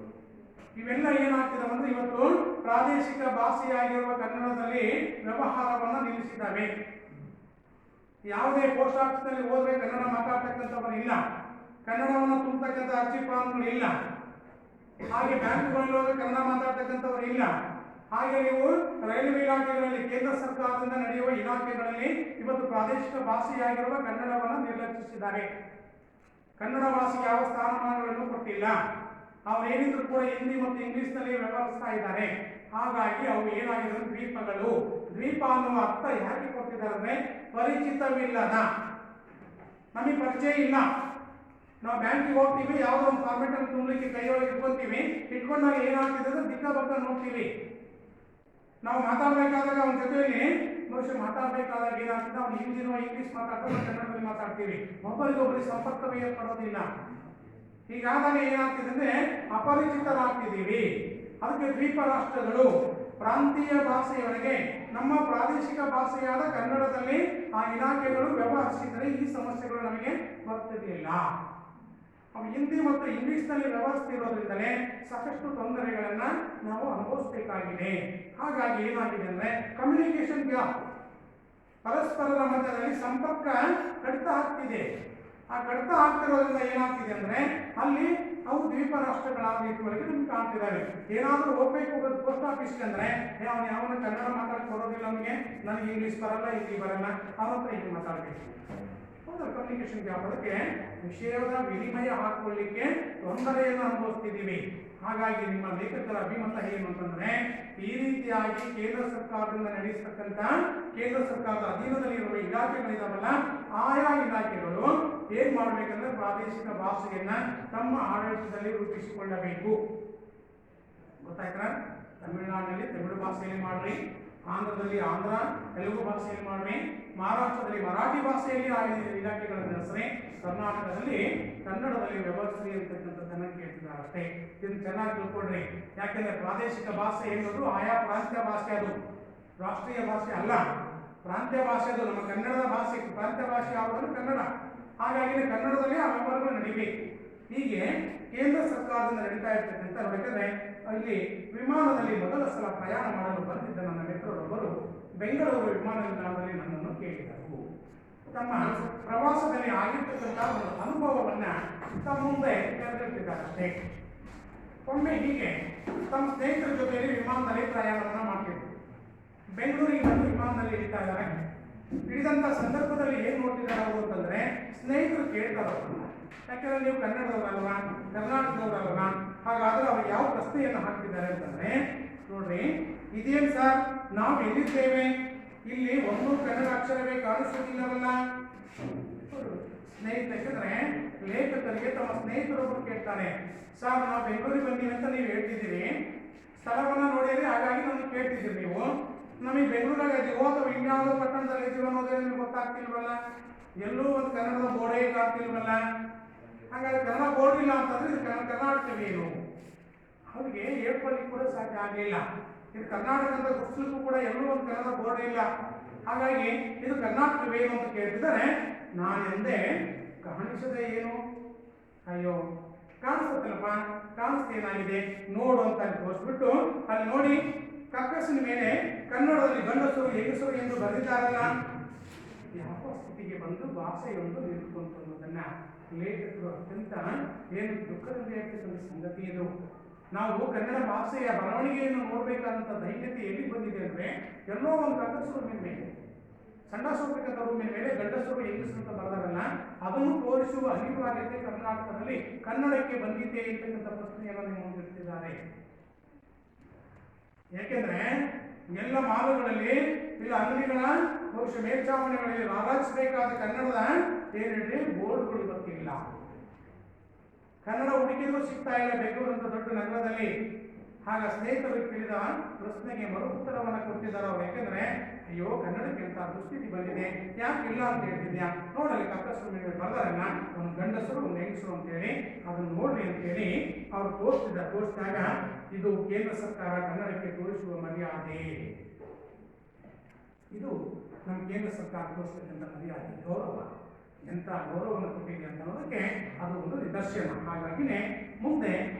ಇವೆಲ್ಲ ಏನಾಗ್ತಿದಾವೆ ಅಂದ್ರೆ ಇವತ್ತು ಪ್ರಾದೇಶಿಕ ಭಾಷೆಯಾಗಿರುವ ಕನ್ನಡದಲ್ಲಿ ವ್ಯವಹಾರವನ್ನು ನಿಲ್ಲಿಸಿದ್ದಾವೆ. ಯಾವುದೇ ಪೋಸ್ಟ್ ಆಫೀಸ್ನಲ್ಲಿ ಹೋದ್ರೆ ಕನ್ನಡ ಮಾತಾಡ್ತಕ್ಕಂಥವರು ಇಲ್ಲ, ಕನ್ನಡವನ್ನು ತುಂಬತಕ್ಕಂಥ ಅರ್ಜಿ ಫಾರ್ಮ್ಗಳು ಇಲ್ಲ, ಹಾಗೆ ಬ್ಯಾಂಕ್ಗಳಲ್ಲಿ ಹೋದ್ರೆ ಕನ್ನಡ ಮಾತಾಡ್ತಕ್ಕಂಥವ್ರು ಇಲ್ಲ. ಹಾಗೆ ನೀವು ರೈಲ್ವೆ ಇಲಾಖೆಗಳಲ್ಲಿ ಕೇಂದ್ರ ಸರ್ಕಾರದಿಂದ ನಡೆಯುವ ಇಲಾಖೆಗಳಲ್ಲಿ ಇವತ್ತು ಪ್ರಾದೇಶಿಕ ಭಾಷೆಯಾಗಿರುವ ಕನ್ನಡವನ್ನು ನಿರ್ಲಕ್ಷಿಸಿದ್ದಾರೆ. ಕನ್ನಡ ಭಾಷೆಗೆ ಯಾವ ಸ್ಥಾನಮಾನಗಳನ್ನು ಕೊಟ್ಟಿಲ್ಲ. ಅವರೇನಿದ್ರು ಕೂಡ ಹಿಂದಿ ಮತ್ತು ಇಂಗ್ಲಿಷ್ನಲ್ಲಿ ವ್ಯವಹರಿಸ್ತಾ ಇದ್ದಾರೆ. ಹಾಗಾಗಿ ಅವು ಏನಾಗಿದೆ, ದ್ವೀಪಗಳು. ದ್ವೀಪ ಅನ್ನುವ ಅರ್ಥ ಯಾಕೆ ಕೊಟ್ಟಿದ್ದಾರೆ ಅಂದ್ರೆ, ಪರಿಚಿತವಿಲ್ಲದ, ನಮಗೆ ಪರಿಚಯ ಇಲ್ಲ. ನಾವು ಬ್ಯಾಂಕಿಗೆ ಹೋಗ್ತೀವಿ, ಯಾವುದೋ ಒಂದು ಫಾರ್ಮೆಟ್ ಅನ್ನು ತುಂಬಲಿಕ್ಕೆ ಕೈಯೊಳಗೆ ಇಟ್ಕೊಂಡಾಗ ಏನಾಗ್ತಿದೆ ಅಂದ್ರೆ ದಿಕ್ಕ ಬಕ್ಕ ನೋಡ್ತೀವಿ. ನಾವು ಮಾತಾಡಬೇಕಾದಾಗ ಅವನ ಜೊತೆಯಲ್ಲಿ ಬಹುಶಃ ಮಾತಾಡಬೇಕಾದಾಗ ಏನಾಗ್ತದೆ, ಅವ್ನು ಹಿಂದಿನೋ ಇಂಗ್ಲಿಷ್ ಮಾತಾಡ್ತಾರೆ, ಕನ್ನಡದಲ್ಲಿ ಮಾತಾಡ್ತೀವಿ, ಒಬ್ಬರಿಗೊಬ್ಬರಿಗೆ ಸಂಪರ್ಕವೇ ಏರ್ಪಡೋದಿಲ್ಲ. ಹೀಗಾದಾಗ ಏನಾಗ್ತಿದೆ ಅಂದ್ರೆ ಅಪರಿಚಿತರಾಗ್ತಿದ್ದೀವಿ. ಅದಕ್ಕೆ ದ್ವೀಪ ರಾಷ್ಟ್ರಗಳು ಪ್ರಾಂತೀಯ ಭಾಷೆಯೊಳಗೆ ನಮ್ಮ ಪ್ರಾದೇಶಿಕ ಭಾಷೆಯಾದ ಕನ್ನಡದಲ್ಲಿ ಆ ಇಲಾಖೆಗಳು ವ್ಯವಹರಿಸಿದರೆ ಈ ಸಮಸ್ಯೆಗಳು ನಮಗೆ ಬರ್ತಿರಲಿಲ್ಲ. ಅವು ಹಿಂದಿ ಮತ್ತು ಇಂಗ್ಲಿಷ್ನಲ್ಲಿ ವ್ಯವಹರಿಸ್ತಿರೋದ್ರಿಂದಲೇ ಸಾಕಷ್ಟು ತೊಂದರೆಗಳನ್ನ ನಾವು ಅನುಭವಿಸಬೇಕಾಗಿದೆ. ಹಾಗಾಗಿ ಏನಾಗಿದೆ ಅಂದ್ರೆ ಕಮ್ಯುನಿಕೇಶನ್ ಗ್ಯಾಪ್, ಪರಸ್ಪರರ ಮಧ್ಯದಲ್ಲಿ ಸಂಪರ್ಕ ಕಡಿತ ಆಗ್ತಿದೆ. ಆ ಕಡಿತ ಆಗ್ತಿರೋದ್ರಿಂದ ಏನಾಗ್ತಿದೆ ಅಂದ್ರೆ ಅಲ್ಲಿ ಅವು ದ್ವೀಪ ರಾಷ್ಟ್ರಗಳಾದ ರೀತಿಯೊಳಗೆ ನಮ್ಗೆ ಕಾಣ್ತಿದ್ದಾವೆ. ಏನಾದರೂ ಹೋಗ್ಬೇಕು ಪೋಸ್ಟ್ ಆಫೀಸ್ಗೆ ಅಂದ್ರೆ ಅವನ ಕನ್ನಡ ಮಾತಾಡಕ್ಕೆ ಬರೋದಿಲ್ಲ, ನನಗೆ ಇಂಗ್ಲಿಷ್ ಬರಲ್ಲ, ಹಿಂದಿ ಬರಲ್ಲ, ಅವನ ಹತ್ರ ಹಿಂಗೆ ಮಾತಾಡಬೇಕು. ಕಮ್ಯುನಿಕೇಶನ್ ಗ್ಯಾಪ್, ಅದಕ್ಕೆ ವಿಷಯದ ವಿನಿಮಯ ಹಾಕೊಳ್ಳಿಕ್ಕೆ ತೊಂದರೆಯನ್ನು ಅನುಭವಿಸ್ತಿದ್ದೀವಿ. ಹಾಗಾಗಿ ನಿಮ್ಮ ಲೇಖಕರ ಅಭಿಮತ ಏನು ಅಂತಂದ್ರೆ, ಈ ರೀತಿಯಾಗಿ ಕೇಂದ್ರ ಸರ್ಕಾರದಿಂದ ನಡೆಸತಕ್ಕಂಥ ಕೇಂದ್ರ ಸರ್ಕಾರದ ಅಧೀನದಲ್ಲಿರುವ ಇಲಾಖೆಗಳಿದಾವಲ್ಲ, ಆಯಾ ಇಲಾಖೆಗಳು ಏನ್ ಮಾಡ್ಬೇಕಂದ್ರೆ ಪ್ರಾದೇಶಿಕ ಭಾಷೆಯನ್ನ ತಮ್ಮ ಆಡಳಿತದಲ್ಲಿ ರೂಪಿಸಿಕೊಳ್ಳಬೇಕು. ಗೊತ್ತಾಯ್ತಾ? ತಮಿಳುನಾಡಿನಲ್ಲಿ ತಮಿಳು ಭಾಷೆಯಲ್ಲಿ ಮಾಡ್ರಿ, ಆಂಧ್ರದಲ್ಲಿ ಆಂಧ್ರ ತೆಲುಗು ಭಾಷೆಯಲ್ಲಿ ಮಾಡ್ರಿ, ಮಹಾರಾಷ್ಟ್ರದಲ್ಲಿ ಮರಾಠಿ ಭಾಷೆಯಲ್ಲಿ ಆ ಇಲಾಖೆಗಳನ್ನು ನಡೆಸ್ರಿ, ಕರ್ನಾಟಕದಲ್ಲಿ ಕನ್ನಡದಲ್ಲಿ ವ್ಯವಸ್ಥೆ ಅಂತಕ್ಕಂಥದ್ದನ್ನು ಕೇಳ್ತಿದ್ದಾರೆ ಅಷ್ಟೇ. ಇದನ್ನು ಚೆನ್ನಾಗಿ ತಿಳ್ಕೊಡ್ರಿ. ಯಾಕೆಂದ್ರೆ ಪ್ರಾದೇಶಿಕ ಭಾಷೆ ಎನ್ನುವುದು ಆಯಾ ಪ್ರಾಂತ್ಯ ಭಾಷೆ, ಅದು ರಾಷ್ಟ್ರೀಯ ಭಾಷೆ ಅಲ್ಲ, ಪ್ರಾಂತ್ಯ ಭಾಷೆ. ಅದು ನಮ್ಮ ಕನ್ನಡದ ಭಾಷೆ, ಪ್ರಾಂತ್ಯ ಭಾಷೆ ಯಾವುದಂದ್ರೆ ಕನ್ನಡ. ಹಾಗಾಗಿ ಕನ್ನಡದಲ್ಲಿ ಆ ವ್ಯವಹಾರಗಳು ನಡೀಬೇಕು. ಹೀಗೆ ಕೇಂದ್ರ ಸರ್ಕಾರದಿಂದ ನಡೀತಾ ಇರ್ತಕ್ಕಂಥ ನೋಡಿದ್ರೆ, ಅಲ್ಲಿ ವಿಮಾನದಲ್ಲಿ ಮೊದಲ ಸಲ ಪ್ರಯಾಣ ಮಾಡಲು ಬಂದಿದ್ದ ನನ್ನ ಮಿತ್ರರೊಬ್ಬರು ಬೆಂಗಳೂರು ವಿಮಾನ ನಿಲ್ದಾಣದಲ್ಲಿ ನನ್ನನ್ನು ಕೇಳಿದರು. ತಮ್ಮ ಪ್ರವಾಸದಲ್ಲಿ ಆಗಿರ್ತಕ್ಕಂಥ ಒಂದು ಅನುಭವವನ್ನ ತಮ್ಮ ಮುಂದೆ ತೆರೆದಿಟ್ಟಿದ್ದಾರಷ್ಟೇ. ಒಮ್ಮೆ ಹೀಗೆ ತಮ್ಮ ಸ್ನೇಹಿತರ ಜೊತೆಯಲ್ಲಿ ವಿಮಾನದಲ್ಲಿ ಪ್ರಯಾಣವನ್ನ ಮಾಡ್ತಿದ್ರು. ಬೆಂಗಳೂರಿಗೆ ಬಂದು ವಿಮಾನದಲ್ಲಿ ಇಳಿತಾ ಇದ್ದಾರೆ. ಇಳಿದಂಥ ಸಂದರ್ಭದಲ್ಲಿ ಏನ್ ನೋಡ್ತಿದ್ದಾರೆ ಅವರು ಅಂತಂದ್ರೆ, ಸ್ನೇಹಿತರು ಕೇಳ್ತಾರೆ ಅವ್ರನ್ನ, ಯಾಕೆಂದ್ರೆ ನೀವು ಕನ್ನಡದವರಲ್ವಾ, ಕರ್ನಾಟಕದವರಲ್ವಾ, ಹಾಗಾದ್ರೆ ಅವ್ರು ಯಾವ ಪ್ರಶ್ನೆಯನ್ನು ಹಾಕ್ತಿದ್ದಾರೆ ಅಂತಂದ್ರೆ, ನೋಡ್ರಿ ಇದೇನು ಸರ್, ನಾವು ಎಲ್ಲಿದ್ದೇವೆ, ಇಲ್ಲಿ ಒಂದು ಕನ್ನಡ ಅಕ್ಷರವೇ ಕಾಣಿಸುವುದಿಲ್ಲವಲ್ಲ. ಸ್ನೇಹಿತರೆ, ಲೇಖಕರಿಗೆ ತಮ್ಮ ಸ್ನೇಹಿತರೊಬ್ಬರು ಕೇಳ್ತಾರೆ, ಸರ್ ನಾವು ಬೆಂಗಳೂರಿಗೆ ಬಂದೀವಿ ಅಂತ ನೀವು ಹೇಳ್ತಿದ್ದೀರಿ, ಸ್ಥಳವನ್ನ ನೋಡಿದ್ರೆ, ಹಾಗಾಗಿ ನಮ್ಗೆ ಕೇಳ್ತಿದ್ದೀರಿ ನೀವು, ನಮಗೆ ಬೆಂಗಳೂರಾಗ ಇದೀವೋ ಅಥವಾ ಇನ್ಯಾವುದೋ ಪಟ್ಟಣದಲ್ಲಿ ಇದೀವೋ ಅನ್ನೋದೇ ನಿಮ್ಗೆ ಗೊತ್ತಾಗ್ತಿಲ್ವಲ್ಲ, ಎಲ್ಲೂ ಒಂದು ಕನ್ನಡದ ಬೋರ್ಡೇ ಕಾಣ್ತಿಲ್ವಲ್ಲ, ಹಾಗಾದ್ರೆ ಕನ್ನಡ ಬೋರ್ಡ್ ಇಲ್ಲ ಅಂತಂದ್ರೆ ಇದು ಕರ್ನಾಟಕವೇನು? ಅವ್ರಿಗೆ ಹೇಳ್ಕೊಳ್ಳಿಕ್ಕೆ ಕೂಡ ಸಾಧ್ಯ ಆಗಲಿಲ್ಲ. ಇದು ಕರ್ನಾಟಕ ಅಂತ ಗುರುತಿಸಲಿಕ್ಕೂ ಕೂಡ ಎಲ್ಲೂ ಒಂದು ಕನ್ನಡ ಬೋರ್ಡ್ ಇಲ್ಲ. ಹಾಗಾಗಿ ಇದು ಕರ್ನಾಟಕವೇನು ಅಂತ ಕೇಳ್ತಿದ್ದಾರೆ. ನಾನೆಂದೇ ಕಾಣಿಸದೆ ಏನು, ಅಯ್ಯೋ ಕಾಣಿಸ್ತಲ್ಲಪ್ಪ, ಕಾಣಿಸ್ತೇನಾಗಿದೆ ನೋಡು ಅಂತ ತೋರಿಸ್ಬಿಟ್ಟು, ಅಲ್ಲಿ ನೋಡಿ ಕಕ್ಕಸಿನ ಮೇಲೆ ಕನ್ನಡದಲ್ಲಿ ಗಂಡಸರು ಹೆಂಗಸರು ಎಂದು ಬರೆದಿದ್ದಾರಲ್ಲ, ಯಾವ ಸ್ಥಿತಿಗೆ ಬಂದು ಭಾಷೆಯೊಂದು ನಿಂತುಕೊಂತು ಅನ್ನೋದನ್ನ ಲೇಖಕರು ಅತ್ಯಂತ ಏನು ದುಃಖದಿಂದ ಹೇಳ್ತಕ್ಕಂಥ ಸಂಗತಿ ಇದು. ನಾವು ಕನ್ನಡ ಭಾಷೆಯ ಬರವಣಿಗೆಯನ್ನು ನೋಡಬೇಕಾದಂಥ ಧೈರ್ಯತೆ ಎಲ್ಲಿ ಬಂದಿದೆ ಅಂದ್ರೆ, ಎಲ್ಲೋ ಒಂದು ಕಕ್ಕಸರು ಮೇಲೆ ಸಂಡಾಸ ಹೋಗ್ಬೇಕಂತ ರೂಮಿನ ಮೇಲೆ ಗಂಡಸರು ಹೆಂಗಸರು ಅಂತ ಬರೆದಾರಲ್ಲ, ಅದನ್ನು ತೋರಿಸುವ ಅನಿವಾರ್ಯತೆ ಕರ್ನಾಟಕದಲ್ಲಿ ಕನ್ನಡಕ್ಕೆ ಬಂದಿದೆ ಅಂತಕ್ಕಂಥ ಪ್ರಶ್ನೆಯನ್ನು ನೀವು ಮುಂದಿಡ್ತಿದ್ದಾರೆ. ಯಾಕೆಂದ್ರೆ ಎಲ್ಲ ಮಾಲುಗಳಲ್ಲಿ ಇಲ್ಲ ಅಂಗಡಿಗಳ ಬಹುಶಃ ಮೇಲ್ಚಾವಣಿಗಳಲ್ಲಿ ರಾರಾಜಿಸಬೇಕಾದ ಕನ್ನಡದ ಏನಿದೆ ಬೋರ್ಡ್ಗಳು ಗೊತ್ತಿಲ್ಲ. ಕನ್ನಡ ಹುಡುಕಿದ್ರು ಸಿಗ್ತಾ ಇಲ್ಲ ಬೆಂಗಳೂರು ಅಂತ ದೊಡ್ಡ ನಗರದಲ್ಲಿ. ಆಗ ಸ್ನೇಹಿತರು ಕೇಳಿದ ಪ್ರಶ್ನೆಗೆ ಮರು ಉತ್ತರವನ್ನು ಕೊಟ್ಟಿದ್ದಾರೆ ಅವರು. ಯಾಕೆಂದ್ರೆ ಅಯ್ಯೋ ಕನ್ನಡಕ್ಕೆ ಅಂತ ದುಸ್ಥಿತಿ ಬಂದಿದೆ, ಯಾಕೆ ಇಲ್ಲ ಅಂತ ಹೇಳ್ತಿದ್ಯಾ, ನೋಡಲಿ ಕಕ್ಕಸರು ಮೇಲೆ ಬರ್ದಾರಲ್ಲ, ಒಂದು ಗಂಡಸರು ಒಂದು ಹೆಂಗಸರು ಅಂತೇಳಿ ಅದನ್ನು ನೋಡ್ರಿ ಅಂತೇಳಿ ಅವರು ತೋರಿಸಿದಾಗ ಇದು ಕೇಂದ್ರ ಸರ್ಕಾರ ಕನ್ನಡಕ್ಕೆ ತೋರಿಸುವ ಮರ್ಯಾದೆ, ಇದು ನಮ್ಮ ಕೇಂದ್ರ ಸರ್ಕಾರ ತೋರಿಸ್ತಕ್ಕಂಥ ಮರ್ಯಾದೆ, ಗೌರವ, ಎಂಥ ಗೌರವವನ್ನು ಕೊಟ್ಟಿದೆ ಅಂತ ಅನ್ನೋದಕ್ಕೆ ಅದು ಒಂದು ನಿದರ್ಶನ. ಹಾಗಾಗಿನೇ ಮುಂದೆ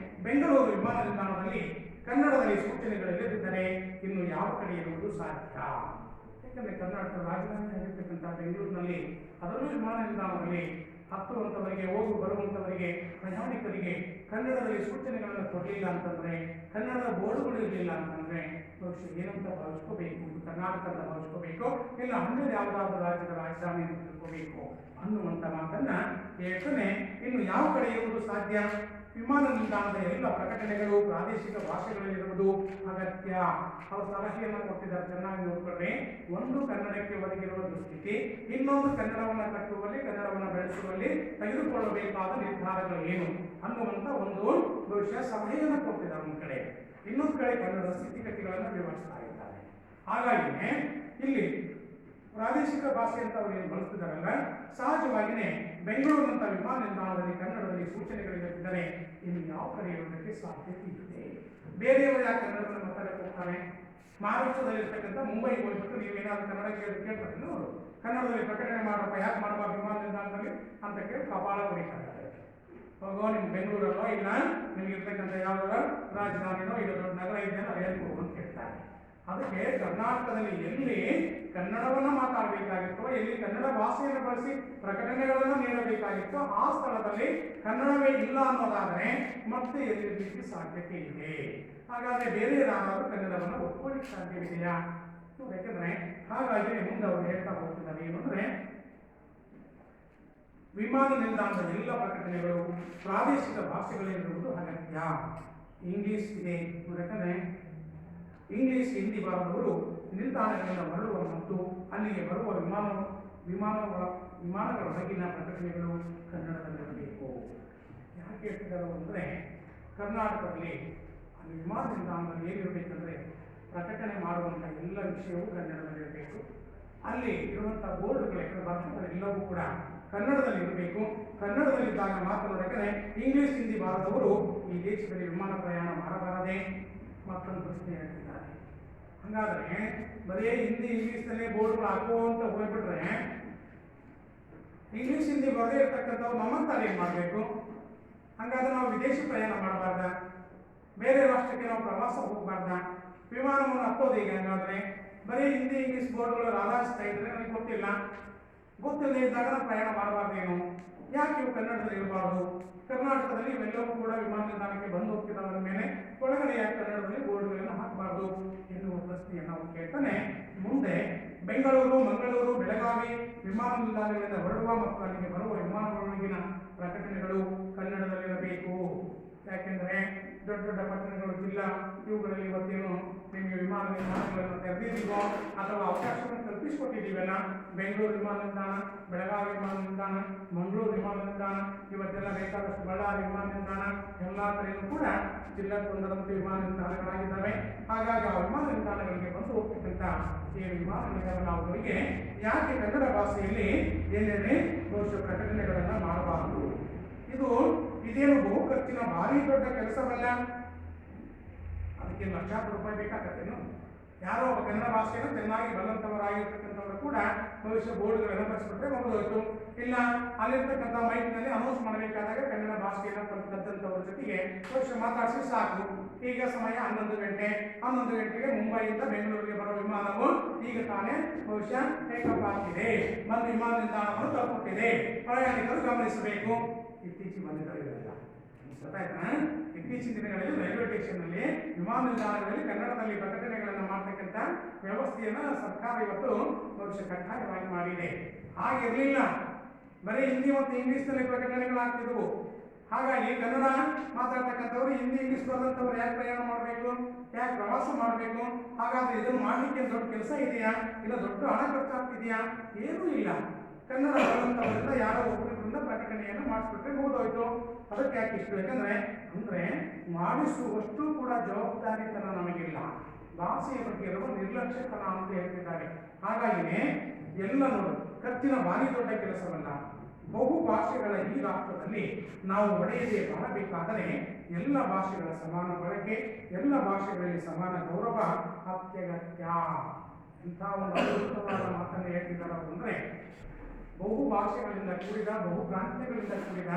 ಬೆಂಗಳೂರು ವಿಮಾನ ನಿಲ್ದಾಣದಲ್ಲಿ ಕನ್ನಡದಲ್ಲಿ ಸೂಚನೆಗಳಿಲ್ಲದಿದ್ದರೆ ಇನ್ನು ಯಾವ ಕಡೆ ಇರುವುದು ಸಾಧ್ಯ? ಯಾಕಂದರೆ ಕರ್ನಾಟಕದ ರಾಜಧಾನಿ ಆಗಿರ್ತಕ್ಕಂಥ ಬೆಂಗಳೂರಿನಲ್ಲಿ ಅದರಲ್ಲೂ ವಿಮಾನ ನಿಲ್ದಾಣದಲ್ಲಿ ಹತ್ತುವಂಥವರಿಗೆ ಹೋಗು ಬರುವಂಥವರಿಗೆ ಪ್ರಯಾಣಿಕರಿಗೆ ಕನ್ನಡದಲ್ಲಿ ಸೂಚನೆಗಳನ್ನು ಕೊಡಲಿಲ್ಲ ಅಂತಂದರೆ, ಕನ್ನಡದ ಬೋರ್ಡುಗಳು ಇರಲಿಲ್ಲ ಅಂತಂದರೆ ಬಹುಶಃ ಏನಂತ ಭಾವಿಸ್ಕೋಬೇಕು, ಕರ್ನಾಟಕದ ಭಾವಿಸ್ಕೋಬೇಕು, ಇಲ್ಲ ಹನ್ನೆರಡು ಯಾವುದಾದ್ರೂ ರಾಜ್ಯದ ರಾಜಧಾನಿ ಅಂತ ತಿಳ್ಕೋಬೇಕು ಅನ್ನುವಂಥ ಮಾತನ್ನು ಹೇಳ್ತಾನೆ. ಇನ್ನು ಯಾವ ಕಡೆ ಇರುವುದು ಸಾಧ್ಯ? ವಿಮಾನ ನಿಲ್ದಾಣದ ಎಲ್ಲ ಪ್ರಕಟಣೆಗಳು ಪ್ರಾದೇಶಿಕ ಭಾಷೆಗಳಲ್ಲಿರುವುದು ಅಗತ್ಯ. ಅವರು ಸಲಹೆಯನ್ನು ಕೊಟ್ಟಿದ್ದಾರೆ, ಚೆನ್ನಾಗಿ ನೋಡ್ಕೊಂಡ್ರೆ. ಒಂದು ಕನ್ನಡಕ್ಕೆ ಒದಗಿರುವ ದುಸ್ಥಿತಿ, ಇನ್ನೊಂದು ಕನ್ನಡವನ್ನು ಕಟ್ಟುವಲ್ಲಿ ಕನ್ನಡವನ್ನು ಬೆಳೆಸುವಲ್ಲಿ ತೆಗೆದುಕೊಳ್ಳಬೇಕಾದ ನಿರ್ಧಾರಗಳು ಏನು ಅನ್ನುವಂಥ ಒಂದು ಬಹುಶಃ ಸಲಹೆಯನ್ನು ಕೊಟ್ಟಿದ್ದಾರೆ ಒಂದು ಕಡೆ. ಇನ್ನೊಂದು ಕಡೆ ಕನ್ನಡದ ಸ್ಥಿತಿಗತಿಗಳನ್ನು ವಿವರಿಸ್ತಾ ಇದ್ದಾರೆ. ಹಾಗಾಗಿನೇ ಇಲ್ಲಿ ಪ್ರಾದೇಶಿಕ ಭಾಷೆ ಅಂತ ಅವರು ಏನು ಬಳಸ್ತಿದ್ದಾರಲ್ಲ, ಸಹಜವಾಗಿಯೇ ಬೆಂಗಳೂರಿನಂಥ ವಿಮಾನ ನಿಲ್ದಾಣದಲ್ಲಿ ಕನ್ನಡದಲ್ಲಿ ಸೂಚನೆಗಳಿದ್ದರೆ ಇನ್ನು ಯಾವ ಕಡೆ ಇರೋದಕ್ಕೆ ಸಾಧ್ಯತೆ ಇದೆ? ಬೇರೆಯವರು ಯಾಕೆ ಕನ್ನಡವನ್ನು ಮಾತಾಡಕ್ಕೆ ಹೋಗ್ತಾರೆ? ಮಹಾರಾಷ್ಟ್ರದಲ್ಲಿರ್ತಕ್ಕಂಥ ಮುಂಬೈಗೆ ಹೋಗ್ಬಿಟ್ಟು ನೀವೇನಾದ್ರೂ ಕನ್ನಡ ಕೇಳ್ತಾರೆ, ಅವರು ಕನ್ನಡದಲ್ಲಿ ಪ್ರಕಟಣೆ ಮಾಡಪ್ಪ, ಯಾಕೆ ಮಾಡಬಾರ್ದು ವಿಮಾನ ನಿಲ್ದಾಣದಲ್ಲಿ ಅಂತ ಕೇಳಿ ಕಪಾಳ ಹೊಡಿತಾರೆ. ಹೋಗೋ ನಿಮ್ಮ ಬೆಂಗಳೂರಲ್ಲೋ ಇಲ್ಲ ನಿಮಗಿರ್ತಕ್ಕಂಥ ಯಾವುದೋ ರಾಜಧಾನಿನೋ ಇಲ್ಲ ದೊಡ್ಡ ನಗರ ಇದೆಯೋ ಹೇಳ್ಕೋ ಅಂತ ಹೇಳ್ತಾರೆ. ಅದಕ್ಕೆ ಕರ್ನಾಟಕದಲ್ಲಿ ಎಲ್ಲಿ ಕನ್ನಡವನ್ನು ಮಾತಾಡಬೇಕಾಗಿತ್ತೋ, ಎಲ್ಲಿ ಕನ್ನಡ ಭಾಷೆಯನ್ನು ಬಳಸಿ ಪ್ರಕಟಣೆಗಳನ್ನು ನೀಡಬೇಕಾಗಿತ್ತೋ ಆ ಸ್ಥಳದಲ್ಲಿ ಕನ್ನಡವೇ ಇಲ್ಲ ಅನ್ನೋದಾದರೆ ಮತ್ತೆ ಎಲ್ಲಿರಲಿಕ್ಕೆ ಸಾಧ್ಯತೆ ಇದೆ. ಹಾಗಾದರೆ ಬೇರೆ ಯಾರಾದರೂ ಕನ್ನಡವನ್ನು ಒಪ್ಕೊಳ್ಳಿಕ್ಕೆ ಸಾಧ್ಯವಿದೆಯಾ? ಯಾಕೆಂದರೆ ಹಾಗಾಗಿ ಮುಂದೆ ಅವರು ಹೇಳ್ತಾ ಹೋಗ್ತಿದ್ದಾರೆ ಏನಂದ್ರೆ, ವಿಮಾನ ನಿಲ್ದಾಣದ ಎಲ್ಲ ಪ್ರಕಟಣೆಗಳು ಪ್ರಾದೇಶಿಕ ಭಾಷೆಗಳಲ್ಲಿರುವುದು ಅಗತ್ಯ. ಇಂಗ್ಲಿಷ್ ಇದೆ, ಯಾಕಂದರೆ ಇಂಗ್ಲಿಷ್ ಹಿಂದಿ ಬಾರದವರು ನಿಲ್ದಾಣಗಳಿಂದ ಹೊರಡುವ ಮತ್ತು ಅಲ್ಲಿಗೆ ಬರುವ ವಿಮಾನಗಳ ಬಗೆಗಿನ ಪ್ರಕಟಣೆಗಳು ಕನ್ನಡದಲ್ಲಿರಬೇಕು. ಯಾಕೆ ಹೇಳ್ತಿದ್ದಾರೆ ಅಂದರೆ, ಕರ್ನಾಟಕದಲ್ಲಿ ಅಲ್ಲಿ ವಿಮಾನ ನಿಲ್ದಾಣದಲ್ಲಿ ಏನಿರಬೇಕಂದ್ರೆ ಪ್ರಕಟಣೆ ಮಾಡುವಂಥ ಎಲ್ಲ ವಿಷಯವೂ ಕನ್ನಡದಲ್ಲಿರಬೇಕು. ಅಲ್ಲಿ ಇರುವಂಥ ಬೋರ್ಡ್ಗಳು ಬರಹಗಳೆಲ್ಲವೂ ಕೂಡ ಕನ್ನಡದಲ್ಲಿ ಇರಬೇಕು. ಕನ್ನಡದಲ್ಲಿದ್ದಾಗ ಮಾತನಾಡಿದರೆ ಇಂಗ್ಲಿಷ್ ಹಿಂದಿ ಬಾರದವರು ಈ ದೇಶದಲ್ಲಿ ವಿಮಾನ ಪ್ರಯಾಣ ಮಾಡಬಾರದೆ ಮತ್ತೊಂದು ಪ್ರಶ್ನೆ ಹೇಳ್ತಿದ್ದಾರೆ. ಹಾಗಾದರೆ ಬರೀ ಹಿಂದಿ ಇಂಗ್ಲೀಷ್ನಲ್ಲೇ ಬೋರ್ಡ್ಗಳು ಹಾಕುವಂತ ಹೋಗ್ಬಿಟ್ರೆ ಇಂಗ್ಲೀಷ್ ಹಿಂದಿ ಬರದೇ ಇರ್ತಕ್ಕಂಥವ್ರು ನಮ್ಮಂತಾರೆ ಏನು ಮಾಡಬೇಕು? ಹಾಗಾದ್ರೆ ನಾವು ವಿದೇಶಿ ಪ್ರಯಾಣ ಮಾಡಬಾರ್ದ? ಬೇರೆ ರಾಷ್ಟ್ರಕ್ಕೆ ನಾವು ಪ್ರವಾಸ ಹೋಗಬಾರ್ದ? ವಿಮಾನವನ್ನು ಹತ್ತೋದು ಈಗ ಹಂಗಾದ್ರೆ ಬರೀ ಹಿಂದಿ ಇಂಗ್ಲೀಷ್ ಬೋರ್ಡ್ಗಳು ರಾರಾಜಿಸ್ತಾ ಇದ್ರೆ ನನಗೆ ಗೊತ್ತಿಲ್ಲದೆ ಇದ್ದಾಗ ನಾವು ಪ್ರಯಾಣ ಮಾಡಬಾರ್ದೇನು? ಯಾಕೆ ಇವು ಕನ್ನಡದಲ್ಲಿ ಇರಬಾರ್ದು? ಕರ್ನಾಟಕದಲ್ಲಿ ಇವೆಲ್ಲವೂ ಕೂಡ ವಿಮಾನ ನಿಲ್ದಾಣಕ್ಕೆ ಬಂದು ಹೋಗ್ತಿದ್ದವರ ಮೇಲೆ ಒಳಗಡೆ ಯಾಕೆ ಕನ್ನಡದಲ್ಲಿ ಬೋರ್ಡ್ಗಳನ್ನು ಹಾಕಬಾರ್ದು ಎನ್ನುವ ಪ್ರಶ್ನೆಯನ್ನು ನಾವು ಕೇಳ್ತಾನೆ. ಮುಂದೆ ಬೆಂಗಳೂರು, ಮಂಗಳೂರು, ಬೆಳಗಾವಿ ವಿಮಾನ ನಿಲ್ದಾಣಗಳಿಂದ ಹೊರಡುವ ಮತ್ತು ಅಲ್ಲಿಗೆ ಬರುವ ವಿಮಾನಗಳೊಳಗಿನ ಪ್ರಕಟಣೆಗಳು ಕನ್ನಡದಲ್ಲಿರಬೇಕು. ಯಾಕೆಂದರೆ ದೊಡ್ಡ ದೊಡ್ಡ ಪಟ್ಟಣಗಳು, ಜಿಲ್ಲಾ ಇವುಗಳಲ್ಲಿ ಇವತ್ತೇನು ನಿಮಗೆ ವಿಮಾನ ನಿಲ್ದಾಣಗಳನ್ನು ತೆರೆದಿದ್ದೀವೋ ಅಥವಾ ಅವಕಾಶವನ್ನು ಕಲ್ಪಿಸಿಕೊಟ್ಟಿದ್ದೀವಲ್ಲ, ಬೆಂಗಳೂರು ವಿಮಾನ ನಿಲ್ದಾಣ, ಬೆಳಗಾವಿ ವಿಮಾನ ನಿಲ್ದಾಣ, ಮಂಗಳೂರು ವಿಮಾನ ನಿಲ್ದಾಣ, ಇವತ್ತೆಲ್ಲ ಬೇಕಾದಷ್ಟು ಬಳ್ಳಾರಿ ವಿಮಾನ ನಿಲ್ದಾಣ, ಎಲ್ಲ ಕಡೆಯೂ ಕೂಡ ಜಿಲ್ಲಾಕ್ಕೊಂದರಂತೆ ವಿಮಾನ ನಿಲ್ದಾಣಗಳಾಗಿದ್ದಾವೆ. ಹಾಗಾಗಿ ಆ ವಿಮಾನ ನಿಲ್ದಾಣಗಳಿಗೆ ಬಂದು ಹೋಗ್ತಕ್ಕಂಥ ಈ ವಿಮಾನ ನಿಲ್ದಾಣಗಳಿಗೆ ಯಾಕೆ ಕನ್ನಡ ಭಾಷೆಯಲ್ಲಿ ಏನೇನೇ ಬಹುಶಃ ಪ್ರಕಟಣೆಗಳನ್ನು ಮಾಡಬಾರದು? ಇದೇನು ಬಹು ಖರ್ಚಿನ ಭಾರಿ ದೊಡ್ಡ ಕೆಲಸವಲ್ಲ. ಅದಕ್ಕೆ ಲಕ್ಷಾಂತರ ರೂಪಾಯಿ ಬೇಕಾಗತ್ತೇನು? ಯಾರೋ ಒಬ್ಬ ಕನ್ನಡ ಭಾಷೆಯನ್ನು ಚೆನ್ನಾಗಿ ಬಲ್ಲಂಥವರಾಗಿರ್ತಕ್ಕಂಥವರು ಕೂಡ ಭವಿಷ್ಯ ಬೋರ್ಡ್ಗಳನ್ನು ಬರೆಸ್ಬಿಟ್ರೆ ಮುಗಿದೋಯ್ತು. ಇಲ್ಲ ಅಲ್ಲಿರ್ತಕ್ಕಂಥ ಮೈಕ್ನಲ್ಲಿ ಅನೌನ್ಸ್ ಮಾಡಬೇಕಾದಾಗ ಕನ್ನಡ ಭಾಷೆಯನ್ನು ಕಲಿತಂಥವ್ರ ಜೊತೆಗೆ ಭವಿಷ್ಯ ಮಾತಾಡಿಸಿ ಸಾಕು. ಈಗ ಸಮಯ 11 ಗಂಟೆಗೆ ಮುಂಬೈಯಿಂದ ಬೆಂಗಳೂರಿಗೆ ಬರೋ ವಿಮಾನವು ಈಗ ತಾನೇ ಬಹುಶಃ ಟೇಕಪ್ ಆಗ್ತಿದೆ, ಒಂದು ವಿಮಾನ ನಿಲ್ದಾಣವನ್ನು ತಲುಪುತ್ತಿದೆ, ಪ್ರಯಾಣಿಕರು ಗಮನಿಸಬೇಕು. ಇತ್ತೀಚೆಗೆ ಬಂದಿದ್ದಲ್ಲ ಗೊತ್ತಾಯ್ತಾ? ಇತ್ತೀಚಿನ ದಿನಗಳಲ್ಲಿ ರೈಲ್ವೆ ಸ್ಟೇಷನ್ನಲ್ಲಿ, ವಿಮಾನ ನಿಲ್ದಾಣಗಳಲ್ಲಿ ಕನ್ನಡದಲ್ಲಿ ಪ್ರಕಟಣೆಗಳನ್ನು ಮಾಡ್ತಕ್ಕಂಥ ವ್ಯವಸ್ಥೆಯನ್ನು ಸರ್ಕಾರ ಇವತ್ತು ಬಹುಶಃ ಕಡ್ಡಾಯವಾಗಿ ಮಾಡಿದೆ. ಹಾಗಿರಲಿಲ್ಲ, ಬರೀ ಹಿಂದಿ ಮತ್ತು ಇಂಗ್ಲಿಷ್ನಲ್ಲಿ ಪ್ರಕಟಣೆಗಳಾಗ್ತಿದ್ವು. ಹಾಗಾಗಿ ಕನ್ನಡ ಮಾತಾಡ್ತಕ್ಕಂಥವ್ರು ಹಿಂದಿ ಇಂಗ್ಲಿಷ್ ಬರೆದಂಥವ್ರು ಯಾಕೆ ಪ್ರಯಾಣ ಮಾಡಬೇಕು, ಯಾಕೆ ಪ್ರವಾಸ ಮಾಡಬೇಕು? ಹಾಗಾದ್ರೆ ಇದನ್ನು ಮಾಡಲಿಕ್ಕೆ ದೊಡ್ಡ ಕೆಲಸ ಇದೆಯಾ, ಇಲ್ಲ ದೊಡ್ಡ ಹಣ ಖರ್ಚಾಗ್ತಿದೆಯಾ? ಏನೂ ಇಲ್ಲ. ಕನ್ನಡ ಬರುವಂಥವರಿಂದ ಯಾರೋ ಒಬ್ಬರಿಂದ ಪ್ರಕಟಣೆಯನ್ನು ಮಾಡಿಸ್ಬಿಟ್ರೆ ಮುಗಿದೋಯ್ತು. ಅದಕ್ಕೆ ಯಾಕೆ ಇಷ್ಟು? ಅಂದರೆ ಮಾಡಿಸುವಷ್ಟು ಕೂಡ ಜವಾಬ್ದಾರಿತನ ನಮಗಿಲ್ಲ. ಭಾಷೆಯ ಬಗ್ಗೆ ಇರುವ ನಿರ್ಲಕ್ಷ್ಯತನ ಅಂತ ಹೇಳ್ತಿದ್ದಾರೆ. ಹಾಗಾಗಿನೇ ಎಲ್ಲ ನೋಡಿ, ಖರ್ಚಿನ ಭಾರಿ ದೊಡ್ಡ ಕೆಲಸವಲ್ಲ. ಬಹು ಭಾಷೆಗಳ ಈ ರಾಷ್ಟ್ರದಲ್ಲಿ ನಾವು ಒಡೆಯದೆ ಬಾಳಬೇಕಾದರೆ ಎಲ್ಲ ಭಾಷೆಗಳ ಸಮಾನ ಬಳಕೆ, ಎಲ್ಲ ಭಾಷೆಗಳಲ್ಲಿ ಸಮಾನ ಗೌರವ ಅತ್ಯಗತ್ಯ. ಇಂಥ ಒಂದು ಅದ್ಭುತವಾದ ಮಾತನ್ನು ಹೇಳ್ತಿದ್ದಾರೆ ಅಂದರೆ, ಬಹು ಭಾಷೆಗಳಿಂದ ಕೂಡಿದ, ಬಹು ಪ್ರಾಂತ್ಯಗಳಿಂದ ಕೂಡಿದ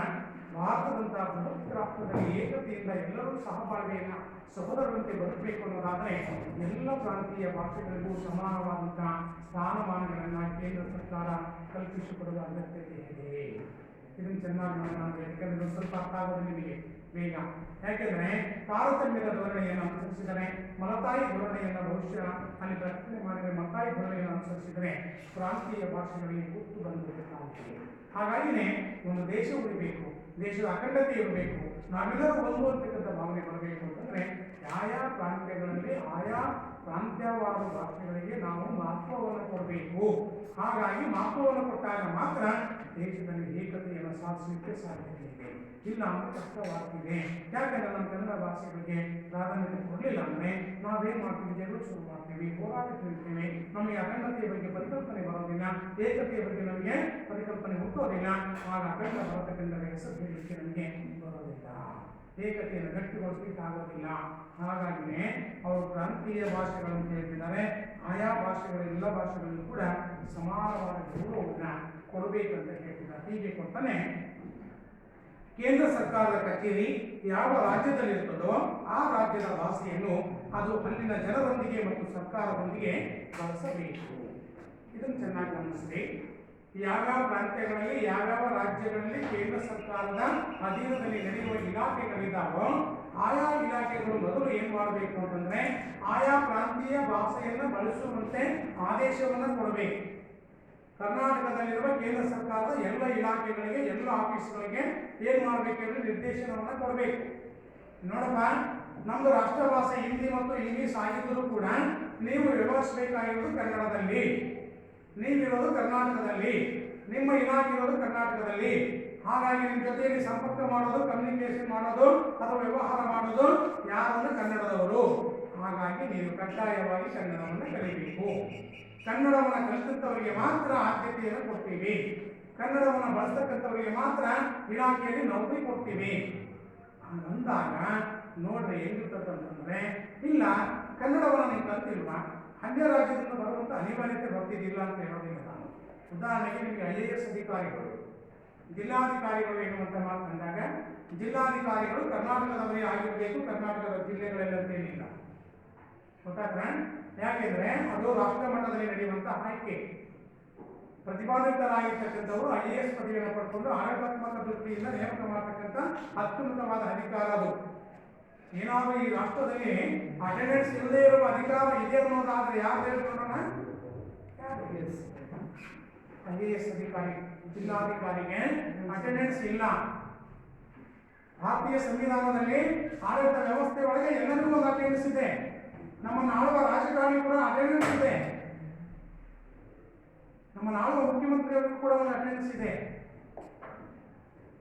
ಭಾರತದಂತಹ ಬೃಹತ್ ರಾಷ್ಟ್ರದಲ್ಲಿ ಏಕತೆಯಿಂದ ಎಲ್ಲರೂ ಸಹಬಾಳ್ವೆಯನ್ನು ಸಹೋದರರಂತೆ ಬದುಕಬೇಕು ಅನ್ನೋದಾದರೆ ಎಲ್ಲ ಪ್ರಾಂತೀಯ ಭಾಷೆಗಳಿಗೂ ಸಮಾನವಾದಂತಹ ಸ್ಥಾನಮಾನಗಳನ್ನು ಕೇಂದ್ರ ಸರ್ಕಾರ ಕಲ್ಪಿಸಿಕೊಡುವ ಅಗತ್ಯತೆ ಇದೆ. ಇದನ್ನು ಚೆನ್ನಾಗಿ ನಾನು ಯಾಕೆಂದರೆ ಸ್ವಲ್ಪ ಅರ್ಥ ಆಗೋದು ನಿಮಗೆ ಬೇಗ. ಯಾಕೆಂದರೆ ತಾರತಮ್ಯದ ಧೋರಣೆಯನ್ನು ಅನುಸರಿಸಿದರೆ, ಮಲತಾಯಿ ಧೋರಣೆಯನ್ನು ಬಹುಶಃ ಅಲ್ಲಿ ಪ್ರಶ್ನೆ ಮಾಡಿದರೆ ಮಲತಾಯಿ ಧೋರಣೆಯನ್ನು ಅನುಸರಿಸಿದರೆ ಪ್ರಾಂತೀಯ ಭಾಷೆಗಳಿಗೆ ಗುರುತು ಬಂದುಬಿಡುತ್ತಾಗಿದೆ. ಹಾಗಾಗಿನೇ ಒಂದು ದೇಶ ಉಳಿಬೇಕು, ದೇಶದ ಅಖಂಡತೆ ಇರಬೇಕು, ನಾವೆಲ್ಲರೂ ಒಂದು ಅಂತಕ್ಕಂಥ ಭಾವನೆ ಬರಬೇಕು ಅಂತಂದರೆ ಆಯಾ ಪ್ರಾಂತ್ಯಗಳಲ್ಲಿ ಆಯಾ ಪ್ರಾಂತ್ಯವಾದ ಭಾಷೆಗಳಿಗೆ ನಾವು ಮಹತ್ವವನ್ನು ಕೊಡಬೇಕು. ಹಾಗಾಗಿ ಮಹತ್ವವನ್ನು ಕೊಟ್ಟಾಗ ಮಾತ್ರ ದೇಶದಲ್ಲಿ ಏಕತೆಯನ್ನು ಸಾಧಿಸಲಿಕ್ಕೆ ಸಾಧ್ಯತೆ ಇದೆ. ಇಲ್ಲ ಅಂದರೆ ಕಷ್ಟವಾಗ್ತಿದೆ. ಯಾಕಂದರೆ ನಮ್ಮ ಕನ್ನಡ ಭಾಷೆಗಳಿಗೆ ಪ್ರಾಧಾನ್ಯತೆ ಕೊಡಲಿಲ್ಲ ಅಂದರೆ ನಾವೇನು ಮಾಡ್ತೀವಿ, ಜಗಳ ಶುರು ಮಾಡ್ತೀವಿ, ಹೋರಾಟಕ್ಕೆ ನಿಲ್ತೀವಿ, ನಮಗೆ ಅಖಂಡತೆಯ ಬಗ್ಗೆ ಪರಿಕಲ್ಪನೆ ಬರೋದಿಲ್ಲ, ಏಕತೆಯ ಬಗ್ಗೆ ನಮಗೆ ಪರಿಕಲ್ಪನೆ ಹುಟ್ಟೋದಿಲ್ಲ. ಆಗ ಅಖಂಡ ಭಾರತಖಂಡದ ಹೆಸರು ಹೇಳಲಿಕ್ಕೆ ನಮಗೆ ಬರೋದಿಲ್ಲ, ಏಕತೆಯನ್ನು ಗಟ್ಟಿಗೊಳಿಸಲಿಕ್ಕೆ ಆಗೋದಿಲ್ಲ. ಹಾಗಾಗಿನೇ ಅವರು ಪ್ರಾಂತೀಯ ಭಾಷೆಗಳನ್ನು ಹೇಳ್ತಿದ್ದಾರೆ. ಆಯಾ ಭಾಷೆಗಳ ಎಲ್ಲ ಭಾಷೆಗಳಲ್ಲೂ ಕೂಡ ಸಮಾನವಾದ ಗೌರವವನ್ನು ಕೊಡಬೇಕಂತ ಹೇಳ್ತಿದ್ದಾರೆ. ಹೀಗೆ ಕೊಡ್ತಾನೆ ಕೇಂದ್ರ ಸರ್ಕಾರದ ಕಚೇರಿ ಯಾವ ರಾಜ್ಯದಲ್ಲಿರ್ತದೋ ಆ ರಾಜ್ಯದ ಭಾಷೆಯನ್ನು ಅದು ಅಲ್ಲಿನ ಜನರೊಂದಿಗೆ ಮತ್ತು ಸರ್ಕಾರದೊಂದಿಗೆ ಬಳಸಬೇಕು. ಇದನ್ನು ಚೆನ್ನಾಗಿ ಗಮನಿಸಿ. ಯಾವ್ಯಾವ ಪ್ರಾಂತ್ಯಗಳಲ್ಲಿ, ಯಾವ್ಯಾವ ರಾಜ್ಯಗಳಲ್ಲಿ ಕೇಂದ್ರ ಸರ್ಕಾರದ ಅಧೀನದಲ್ಲಿ ನಡೆಯುವ ಇಲಾಖೆಗಳಿದ್ದಾವೋ ಆಯಾ ಇಲಾಖೆಗಳು ಮೊದಲು ಏನು ಮಾಡಬೇಕು ಅಂತಂದರೆ ಆಯಾ ಪ್ರಾಂತೀಯ ಭಾಷೆಯನ್ನು ಬಳಸುವಂತೆ ಆದೇಶವನ್ನು ಕೊಡಬೇಕು. ಕರ್ನಾಟಕದಲ್ಲಿರುವ ಕೇಂದ್ರ ಸರ್ಕಾರದ ಎಲ್ಲ ಇಲಾಖೆಗಳಿಗೆ, ಎಲ್ಲ ಆಫೀಸ್ಗಳಿಗೆ ಏನು ಮಾಡಬೇಕೆಂದ್ರೆ ನಿರ್ದೇಶನವನ್ನು ಕೊಡಬೇಕು. ನೋಡಪ್ಪ, ನಮ್ಮದು ರಾಷ್ಟ್ರ ಭಾಷೆ ಹಿಂದಿ ಮತ್ತು ಇಂಗ್ಲೀಷ್ ಆಗಿದ್ದರೂ ಕೂಡ ನೀವು ವ್ಯವಹರಿಸಬೇಕಾಗಿರೋದು ಕನ್ನಡದಲ್ಲಿ, ನೀವಿರೋದು ಕರ್ನಾಟಕದಲ್ಲಿ, ನಿಮ್ಮ ಇಲಾಖೆ ಇರೋದು ಕರ್ನಾಟಕದಲ್ಲಿ. ಹಾಗಾಗಿ ನಿಮ್ಮ ಜೊತೆಯಲ್ಲಿ ಸಂಪರ್ಕ ಮಾಡೋದು, ಕಮ್ಯುನಿಕೇಶನ್ ಮಾಡೋದು ಅಥವಾ ವ್ಯವಹಾರ ಮಾಡೋದು ಯಾರನ್ನು ಕನ್ನಡದವರು. ಹಾಗಾಗಿ ನೀವು ಕಡ್ಡಾಯವಾಗಿ ಕನ್ನಡವನ್ನು ಕಲಿಬೇಕು. ಕನ್ನಡವನ್ನು ಕಲಿತಂಥವರಿಗೆ ಮಾತ್ರ ಆದ್ಯತೆಯನ್ನು ಕೊಡ್ತೀವಿ, ಕನ್ನಡವನ್ನು ಬಳಸ್ತಕ್ಕಂಥವರಿಗೆ ಮಾತ್ರ ಇಲಾಖೆಯಲ್ಲಿ ನೌಕರಿ ಕೊಡ್ತೀವಿ ಅಂದಾಗ ನೋಡ್ರಿ ಹೆಂಗಿರ್ತದಂತಂದ್ರೆ, ಇಲ್ಲ ಕನ್ನಡವನ್ನು ನೀವು ಕಲ್ತಿಲ್ವಾ, ಅನ್ಯ ರಾಜ್ಯದಿಂದ ಬರುವಂಥ ಅನಿವಾರ್ಯತೆ ಬರ್ತಿದ್ದಿಲ್ಲ ಅಂತ ಹೇಳೋದಿಲ್ಲ ನಾನು. ಉದಾಹರಣೆಗೆ ನಿಮಗೆ IAS ಅಧಿಕಾರಿಗಳು, ಜಿಲ್ಲಾಧಿಕಾರಿಗಳು ಎನ್ನುವಂಥ ಮಾತಂದಾಗ ಜಿಲ್ಲಾಧಿಕಾರಿಗಳು ಕರ್ನಾಟಕದವರೇ ಆಗಿರಬೇಕು, ಕರ್ನಾಟಕದ ಜಿಲ್ಲೆಗಳಲ್ಲಂತೇನಿಲ್ಲ. ಗೊತ್ತಾಗ್ತಾ? ಯಾಕೆಂದರೆ ಅದು ರಾಷ್ಟ್ರ ಮಟ್ಟದಲ್ಲಿ ನಡೆಯುವಂಥ ಆಯ್ಕೆ. ಪ್ರತಿಪಾದಿತರಾಗಿರ್ತಕ್ಕಂಥವರು IAS ಪದವಿಯನ್ನು ಪಡ್ಕೊಂಡು ಆಡಳಿತಾತ್ಮಕ ದೃಷ್ಟಿಯಿಂದ ನೇಮಕ ಮಾಡತಕ್ಕಂಥ ಅತ್ಯುನ್ನತವಾದ ಅಧಿಕಾರ ಅದು. ಏನಾದರೂ ಈ ರಾಷ್ಟ್ರದಲ್ಲಿ ಅಟೆಂಡೆನ್ಸ್ ಇಲ್ಲದೆ ಇರುವ ಅಧಿಕಾರ ಇದೆ ಅನ್ನೋದಾದ್ರೆ ಯಾರು ಹೇಳ್ಕೊಂಡ್ರಣ? IAS ಅಧಿಕಾರಿ, ಜಿಲ್ಲಾಧಿಕಾರಿಗೆ ಅಟೆಂಡೆನ್ಸ್ ಇಲ್ಲ. ಭಾರತೀಯ ಸಂವಿಧಾನದಲ್ಲಿ ಆಡಳಿತ ವ್ಯವಸ್ಥೆ ಒಳಗೆ ಎಲ್ಲರಿಗೂ ಒಂದು ಅಟೆಂಡೆನ್ಸ್ ಇದೆ. ನಮ್ಮನ್ನು ಆಳುವ ರಾಜಕಾರಣಿ ಕೂಡ ಅಟೆಂಡೆನ್ಸ್ ಇದೆ, ನಮ್ಮನ್ನು ಆಳುವ ಮುಖ್ಯಮಂತ್ರಿಯವರಿಗೂ ಕೂಡ ಒಂದು ಅಟೆಂಡೆನ್ಸ್ ಇದೆ.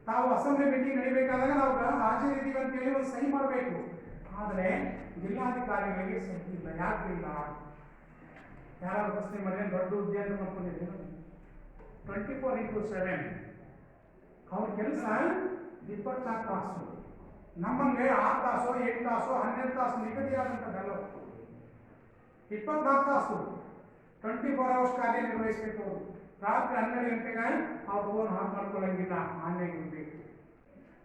ತಾವು ಅಸೆಂಬ್ಲಿ ಮೀಟಿಂಗ್ ನಡಿಬೇಕಾದಾಗ ನಾವು ಹಾಜರಿದ್ದೀವಿ ಅಂತೇಳಿ ಒಂದು ಸಹಿ ಮಾಡಬೇಕು. ಆದರೆ ಜಿಲ್ಲಾಧಿಕಾರಿಗಳಿಗೆ ಸಹಿ ಇಲ್ಲ. ಯಾಕಿಲ್ಲ? ಯಾರಾದ್ರು ಪ್ರಶ್ನೆ ಮಾಡಿದ್ರೆ ದೊಡ್ಡ ಹುದ್ದೆ ಅಂತ ಮಾಡ್ಕೊಂಡಿದ್ದೀವಿ. 24x7 ಅವ್ರ ಕೆಲಸ 24 ತಾಸು. ನಮ್ಮಂಗೆ 6 ತಾಸು 8 ತಾಸು 12 ತಾಸು ನಿಗದಿಯಾದಂಥದ್ದಲ್ಲ. 24 ತಾಸು 24 ಅವರ್ಸ್ ಕಾರ್ಯ ನಿರ್ವಹಿಸಬೇಕು. ರಾತ್ರಿ 12 ಗಂಟೆಗೆ ಅವ್ರು ಫೋನ್ ಆಫ್ ಮಾಡ್ಕೊಳ್ಳಂಗಿಲ್ಲ, ಆನ್ಲೈನ್ ಇರಬೇಕು.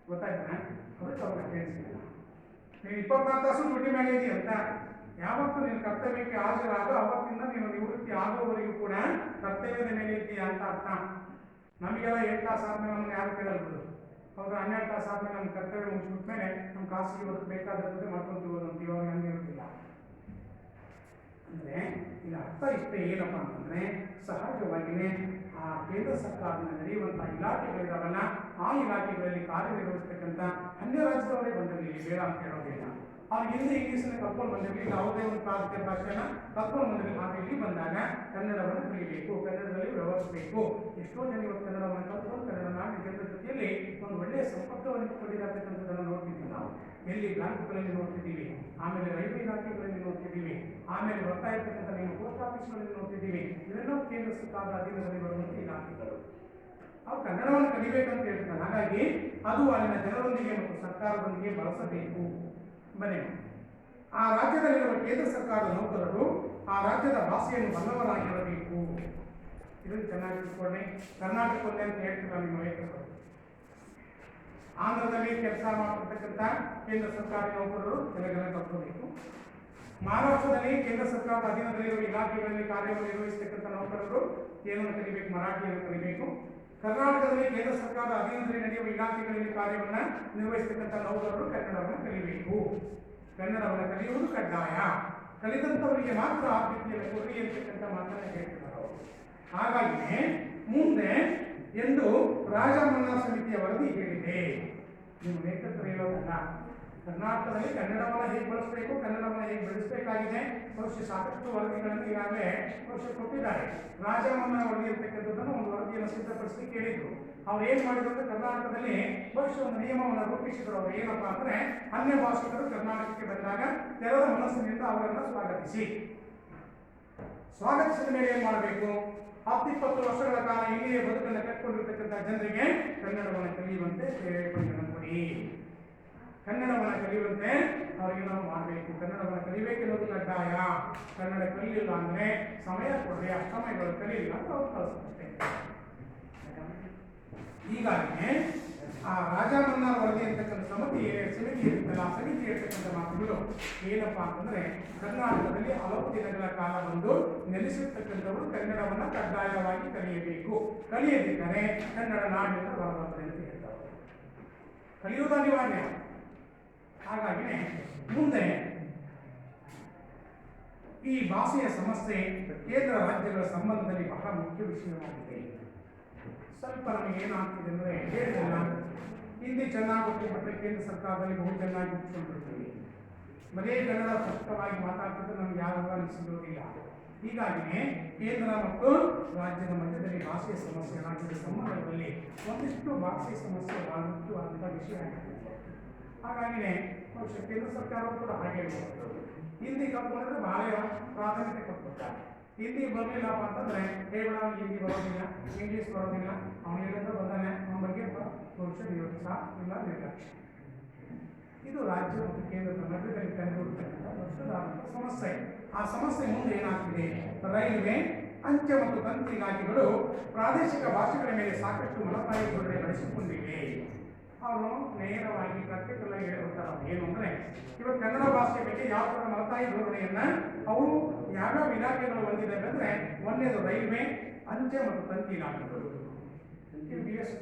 ಗೊತ್ತಾಯ್ತಾ? ಅದಕ್ಕೆ ಅವ್ರಿಗೆ ಕೇಳಿಸಿಲ್ಲ. ನೀನು 24 ತಾಸು ಡ್ಯೂಟಿ ಮೇಲೆ ಇದೆಯಾ ಅಂತ. ಯಾವತ್ತು ನೀನು ಕರ್ತವ್ಯಕ್ಕೆ ಹಾಜರಾಗೋ ಅವತ್ತಿಂದ ನೀನು ನಿವೃತ್ತಿ ಆಗುವವರೆಗೂ ಕೂಡ ಕರ್ತವ್ಯದ ಮೇಲೆ ಇದೆಯಾ ಅಂತ ಅರ್ಥ. ನಮಗೆಲ್ಲ 8 ತಾಸು ಆದ್ಮೇಲೆ ನಮ್ಮನ್ನು ಯಾರು ಕೇಳಲ್ಬೋದು. ಅವ್ರು 12 ತಾಸು ಆದ್ಮೇಲೆ ನಮ್ಮ ಕರ್ತವ್ಯ ಮುಗಿಸ್ಬಿಟ್ಮೇಲೆ ನಮ್ಮ ಖಾಸಗಿ ವರ್ಕ್ ಬೇಕಾದಂತೆ ಮಾಡ್ಕೊಂತೀವಿ ಅಂತ ಇವಾಗ ಹಂಗಿರೋದಿಲ್ಲ. ಅಂದರೆ ಈಗ ಅರ್ಥ ಇಷ್ಟೇ ಏನಪ್ಪ ಅಂತಂದರೆ, ಸಹಜವಾಗಿಯೇ ಆ ಕೇಂದ್ರ ಸರ್ಕಾರದಿಂದ ನಡೆಯುವಂಥ ಇಲಾಖೆಗಳಿದಾವಲ್ಲ, ಆ ಇಲಾಖೆಗಳಲ್ಲಿ ಕಾರ್ಯನಿರ್ವಹಿಸ್ತಕ್ಕಂಥ ಅನ್ಯ ರಾಜ್ಯದವರೇ ಬಂದಿರಲಿ, ಬೇಡ ಅಂತ ಹೇಳೋದಿಲ್ಲ. ಅವ್ರು ಹಿಂದೆ ಇಂಗ್ಲೀಷನ್ನು ಕರ್ಕೊಂಡು ಬಂದಿರಲಿ, ಯಾವುದೇ ಒಂದು ಪ್ರಾಂತ್ಯ ಭಾಷೆನ ಕರ್ಕೊಂಡು ಬಂದಿರಲಿ. ಆದರೆ ಇಲ್ಲಿ ಬಂದಾಗ ಕನ್ನಡವನ್ನು ಕಲಿಯಬೇಕು, ಕನ್ನಡದಲ್ಲಿ ವ್ಯವಹರಿಸಬೇಕು. ಎಷ್ಟೋ ಜನ ಇವತ್ತು ಕನ್ನಡವನ್ನು ಕಲ್ತ್ಕೊಂಡು ಕನ್ನಡ ನಾಡಿನ ಜನರ ಜೊತೆಯಲ್ಲಿ ಒಂದು ಒಳ್ಳೆಯ ಸಂಪರ್ಕವನ್ನು ಇಟ್ಟುಕೊಂಡಿರತಕ್ಕಂಥದ್ದನ್ನು ನೋಡ್ತಿದ್ದೀವಿ ನಾವು. ಎಲ್ಲಿ ಬ್ಯಾಂಕ್ಗಳಲ್ಲಿ ನೋಡ್ತಿದ್ದೀವಿ, ಆಮೇಲೆ ರೈಲ್ವೆ ಇಲಾಖೆಗಳಲ್ಲಿ ನೋಡ್ತಿದ್ದೀವಿ, ಆಮೇಲೆ ಬರ್ತಾ ಇರ್ತಕ್ಕಂಥ ನಿಮ್ಮ ಪೋಸ್ಟ್ ಆಫೀಸ್ಗಳಲ್ಲಿ ನೋಡ್ತಿದ್ದೀವಿ. ಇವೆಲ್ಲವೂ ಕೇಂದ್ರ ಸರ್ಕಾರದ ಅಧೀನದಲ್ಲಿ ಬರುವಂಥ ಇಲಾಖೆಗಳು. ಅವು ಕನ್ನಡವನ್ನು ಕಲಿಬೇಕಂತ ಹೇಳ್ತಾರೆ. ಹಾಗಾಗಿ ಅದು ಅಲ್ಲಿನ ಜನರೊಂದಿಗೆ ಮತ್ತು ಸರ್ಕಾರದೊಂದಿಗೆ ಬಳಸಬೇಕು. ಬನ್ನಿ, ಆ ರಾಜ್ಯದಲ್ಲಿರುವ ಕೇಂದ್ರ ಸರ್ಕಾರದ ನೌಕರರು ಆ ರಾಜ್ಯದ ಭಾಷೆಯನ್ನು ಬಲ್ಲವರಾಗಿರಬೇಕು. ಇದನ್ನು ಚೆನ್ನಾಗಿ ತಿಳ್ಕೊಳ್ಳಿ. ಕರ್ನಾಟಕದಲ್ಲಿ ಅಂತ ಹೇಳ್ತಿಲ್ಲ ನಿಮ್ಮ ವೈದ್ಯರು. ಆಂಧ್ರದಲ್ಲಿ ಕೆಲಸ ಮಾಡ್ತಿರ್ತಕ್ಕಂಥ ಕೇಂದ್ರ ಸರ್ಕಾರಿ ನೌಕರರು ತೆಲುಗನ್ನು ಕಲ್ತ್ಕೋಬೇಕು. ಮಹಾರಾಷ್ಟ್ರದಲ್ಲಿ ಕೇಂದ್ರ ಸರ್ಕಾರದ ಅಧೀನದಲ್ಲಿರುವ ಇಲಾಖೆಗಳಲ್ಲಿ ಕಾರ್ಯವನ್ನು ನಿರ್ವಹಿಸತಕ್ಕಂಥ ನೌಕರರು ಏನನ್ನು ಕಲಿಬೇಕು? ಮರಾಠಿಯನ್ನು ಕಲಿಬೇಕು. ಕರ್ನಾಟಕದಲ್ಲಿ ಕೇಂದ್ರ ಸರ್ಕಾರದ ಅಧೀನದಲ್ಲಿ ನಡೆಯುವ ಇಲಾಖೆಗಳಲ್ಲಿ ಕಾರ್ಯವನ್ನು ನಿರ್ವಹಿಸತಕ್ಕಂಥ ನೌಕರರು ಕನ್ನಡವನ್ನು ಕಲಿಬೇಕು. ಕನ್ನಡವನ್ನು ಕಲಿಯುವುದು ಕಡ್ಡಾಯ. ಕಲಿತಂಥವರಿಗೆ ಮಾತ್ರ ಆದ್ಯತೆಯನ್ನು ಕೊಡಿ ಅಂತಕ್ಕಂಥ ಮಾತನ್ನು ಹೇಳ್ತಿದ್ದಾರೆ ಅವರು. ಹಾಗಾಗಿಯೇ ಮುಂದೆ ಎಂದು ರಾಜಮನ್ನಾ ಸಮಿತಿಯ ವರದಿ ಹೇಳಿದೆ. ನೀವು ನೇತೃತ್ವ ಹೇಳೋದಲ್ಲ. ಕರ್ನಾಟಕದಲ್ಲಿ ಕನ್ನಡವನ್ನು ಹೇಗೆ ಬಳಸಬೇಕು, ಕನ್ನಡವನ್ನು ಹೇಗೆ ಬೆಳೆಸಬೇಕಾಗಿದೆ, ಬಹುಶಃ ಸಾಕಷ್ಟು ವರದಿಗಳನ್ನು ಈಗಾಗಲೇ ಬಹುಶಃ ಕೊಟ್ಟಿದ್ದಾರೆ. ರಾಜಮನ್ನಾ ವರದಿ ಅಂತಕ್ಕಂಥದ್ದನ್ನು ಒಂದು ವರದಿಯನ್ನು ಸಿದ್ಧಪಡಿಸಿ ಕೇಳಿದ್ರು. ಅವ್ರು ಏನು ಮಾಡಿದ್ರು ಅಂದರೆ, ಕರ್ನಾಟಕದಲ್ಲಿ ಬಹುಶಃ ಒಂದು ನಿಯಮವನ್ನು ರೂಪಿಸಿದ್ರು. ಅವರು ಏನಪ್ಪ ಅಂದರೆ, ಅನ್ಯ ಭಾಷಿಕರು ಕರ್ನಾಟಕಕ್ಕೆ ಬಂದಾಗ ತೆರೆದ ಮನಸ್ಸಿನಿಂದ ಅವರನ್ನು ಸ್ವಾಗತಿಸಿದ ಮೇಲೆ ಏನು ಮಾಡಬೇಕು? 10-20 ವರ್ಷಗಳ ಕಾಲ ಇಲ್ಲಿಯೇ ಬದುಕನ್ನು ಕಟ್ಟಿಕೊಂಡಿರ್ತಕ್ಕಂಥ ಜನರಿಗೆ ಕನ್ನಡವನ್ನು ಕಲಿಯುವಂತೆ ಪ್ರೇರೇಪಣೆಯನ್ನು ಕೊಡಿ. ಕನ್ನಡವನ್ನು ಕಲಿಯುವಂತೆ ಅವರಿಗೆ ನಾವು ಮಾಡಬೇಕು. ಕನ್ನಡವನ್ನು ಕಲಿಬೇಕೆನ್ನುವುದು ಕಡ್ಡಾಯ. ಕನ್ನಡ ಕಲಿಯಿಲ್ಲ ಅಂದರೆ ಸಮಯ ಕೊಡಲಿ, ಆ ಸಮಯಗಳು ಕಲಿಯಿಲ್ಲ ಅಂತ ಅವ್ರು ಕಳಿಸುತ್ತೆ. ಹೀಗಾಗಿ ಆ ರಾಜಮನ್ನಾ ವರದಿ ಅಂತಕ್ಕಂಥ ಸಮಿತಿ ಇರುತ್ತಲ್ಲ, ಆ ಸಮಿತಿ ಇರ್ತಕ್ಕಂಥ ಮಾತುಗಳು ಏನಪ್ಪಾ ಅಂತಂದ್ರೆ, ಕರ್ನಾಟಕದಲ್ಲಿ ಹಲವು ದಿನಗಳ ಕಾಲ ಬಂದು ನೆಲೆಸಿರ್ತಕ್ಕಂಥವರು ಕನ್ನಡವನ್ನು ಕಡ್ಡಾಯವಾಗಿ ಕಲಿಯಬೇಕು. ಕಲಿಯದಿದ್ದರೆ ಕನ್ನಡ ನಾಡಿನಿಂದ ಹೊರಬರ್ತದೆ ಅಂತ ಹೇಳ್ತಾರೆ. ಕಲಿಯುವುದು ಅನಿವಾರ್ಯ. ಹಾಗಾಗಿನೇ ಮುಂದೆ ಈ ಭಾಷೆಯ ಸಮಸ್ಯೆ ಕೇಂದ್ರ ರಾಜ್ಯಗಳ ಸಂಬಂಧದಲ್ಲಿ ಬಹಳ ಮುಖ್ಯ ವಿಷಯವಾಗಿದೆ. ಸ್ವಲ್ಪ ನಮಗೆ ಏನಾಗ್ತಿದೆ ಅಂದರೆ, ಹೇಳಿಲ್ಲ, ಹಿಂದಿ ಚೆನ್ನಾಗಿ ಗೊತ್ತಿಬಿಟ್ರೆ ಕೇಂದ್ರ ಸರ್ಕಾರದಲ್ಲಿ ಬಹು ಚೆನ್ನಾಗಿ ಮುಗಿಸ್ಕೊಂಡ್ಬಿಡ್ತೀವಿ. ಬರೀ ಕನ್ನಡ ಸ್ಪಷ್ಟವಾಗಿ ಮಾತಾಡ್ತಿದ್ರೆ ನಮ್ಗೆ ಯಾರು ಅನಿಸಿರೋದಿಲ್ಲ. ಹೀಗಾಗಿಯೇ ಕೇಂದ್ರ ಮತ್ತು ರಾಜ್ಯದ ಮಧ್ಯದಲ್ಲಿ ಭಾಷೆಯ ಸಮಸ್ಯೆ, ರಾಜ್ಯದ ಸಂಬಂಧದಲ್ಲಿ ಒಂದಿಷ್ಟು ಭಾಷೆಯ ಸಮಸ್ಯೆ ಬಹಳ ಮುಖ್ಯವಾದಂಥ ವಿಷಯ ಆಗಿದೆ. ಹಾಗಾಗಿನೇ ಬಹುಶಃ ಕೇಂದ್ರ ಸರ್ಕಾರವು ಕೂಡ ಹಾಗೆ ಹೇಳ್ಬೋದು. ಹಿಂದಿ ಕಲ್ತ್ಕೊಂಡ್ರೆ ಬಹಳ ಪ್ರಾಧಾನ್ಯತೆ ಕೊಟ್ಬಿಡ್ತಾರೆ. ಹಿಂದಿ ಬರಲಿಲ್ಲಪ್ಪ ಅಂತಂದರೆ ಹೇಳ್ಬಿಡ, ಹಿಂದಿ ಬರೋದಿಲ್ಲ, ಇಂಗ್ಲೀಷ್ ಬರೋದಿಲ್ಲ, ಅವನು ಹೇಳಿದ್ರೆ ಬಂದಾನೆ, ಅವನ ಬಗ್ಗೆ ಬಹುಶಃ ನಿರ್ಲಕ್ಷ್ಯ ಇಲ್ಲ ನಿರ್ಲಕ್ಷ್ಯ. ಇದು ರಾಜ್ಯ ಮತ್ತು ಕೇಂದ್ರದ ಮಧ್ಯದಲ್ಲಿ ಕಂಡುಹಿಡಿತಕ್ಕಂಥ ದೊಡ್ಡದಾದಂಥ ಸಮಸ್ಯೆ. ಆ ಸಮಸ್ಯೆ ಮುಂದೆ ಏನಾಗ್ತಿದೆ? ರೈಲ್ವೆ, ಅಂಚೆ ಮತ್ತು ತಂತಿ ಇಲಾಖೆಗಳು ಪ್ರಾದೇಶಿಕ ಭಾಷೆಗಳ ಮೇಲೆ ಸಾಕಷ್ಟು ಮಲತಾಯಿ ಧೋರಣೆ ನಡೆಸಿಕೊಂಡಿವೆ. ಅವರು ನೇರವಾಗಿ ಪ್ರಾಕ್ಟಿಕಲ್ ಆಗಿ ಹೇಳ್ತಾರೆ. ಏನು ಅಂದರೆ, ಇವತ್ತು ಕನ್ನಡ ಭಾಷೆಯ ಬಗ್ಗೆ ಯಾವ ಥರ ಮಲತಾಯಿ ಧೋರಣೆಯನ್ನು ಅವರು ಯಾವ್ಯಾವ ಇಲಾಖೆಗಳು ಹೊಂದಿದ್ದಾವೆ ಅಂದರೆ, ಒಂದೇದು ರೈಲ್ವೆ, ಅಂಚೆ ಮತ್ತು ತಂತಿ ಇಲಾಖೆಗಳು.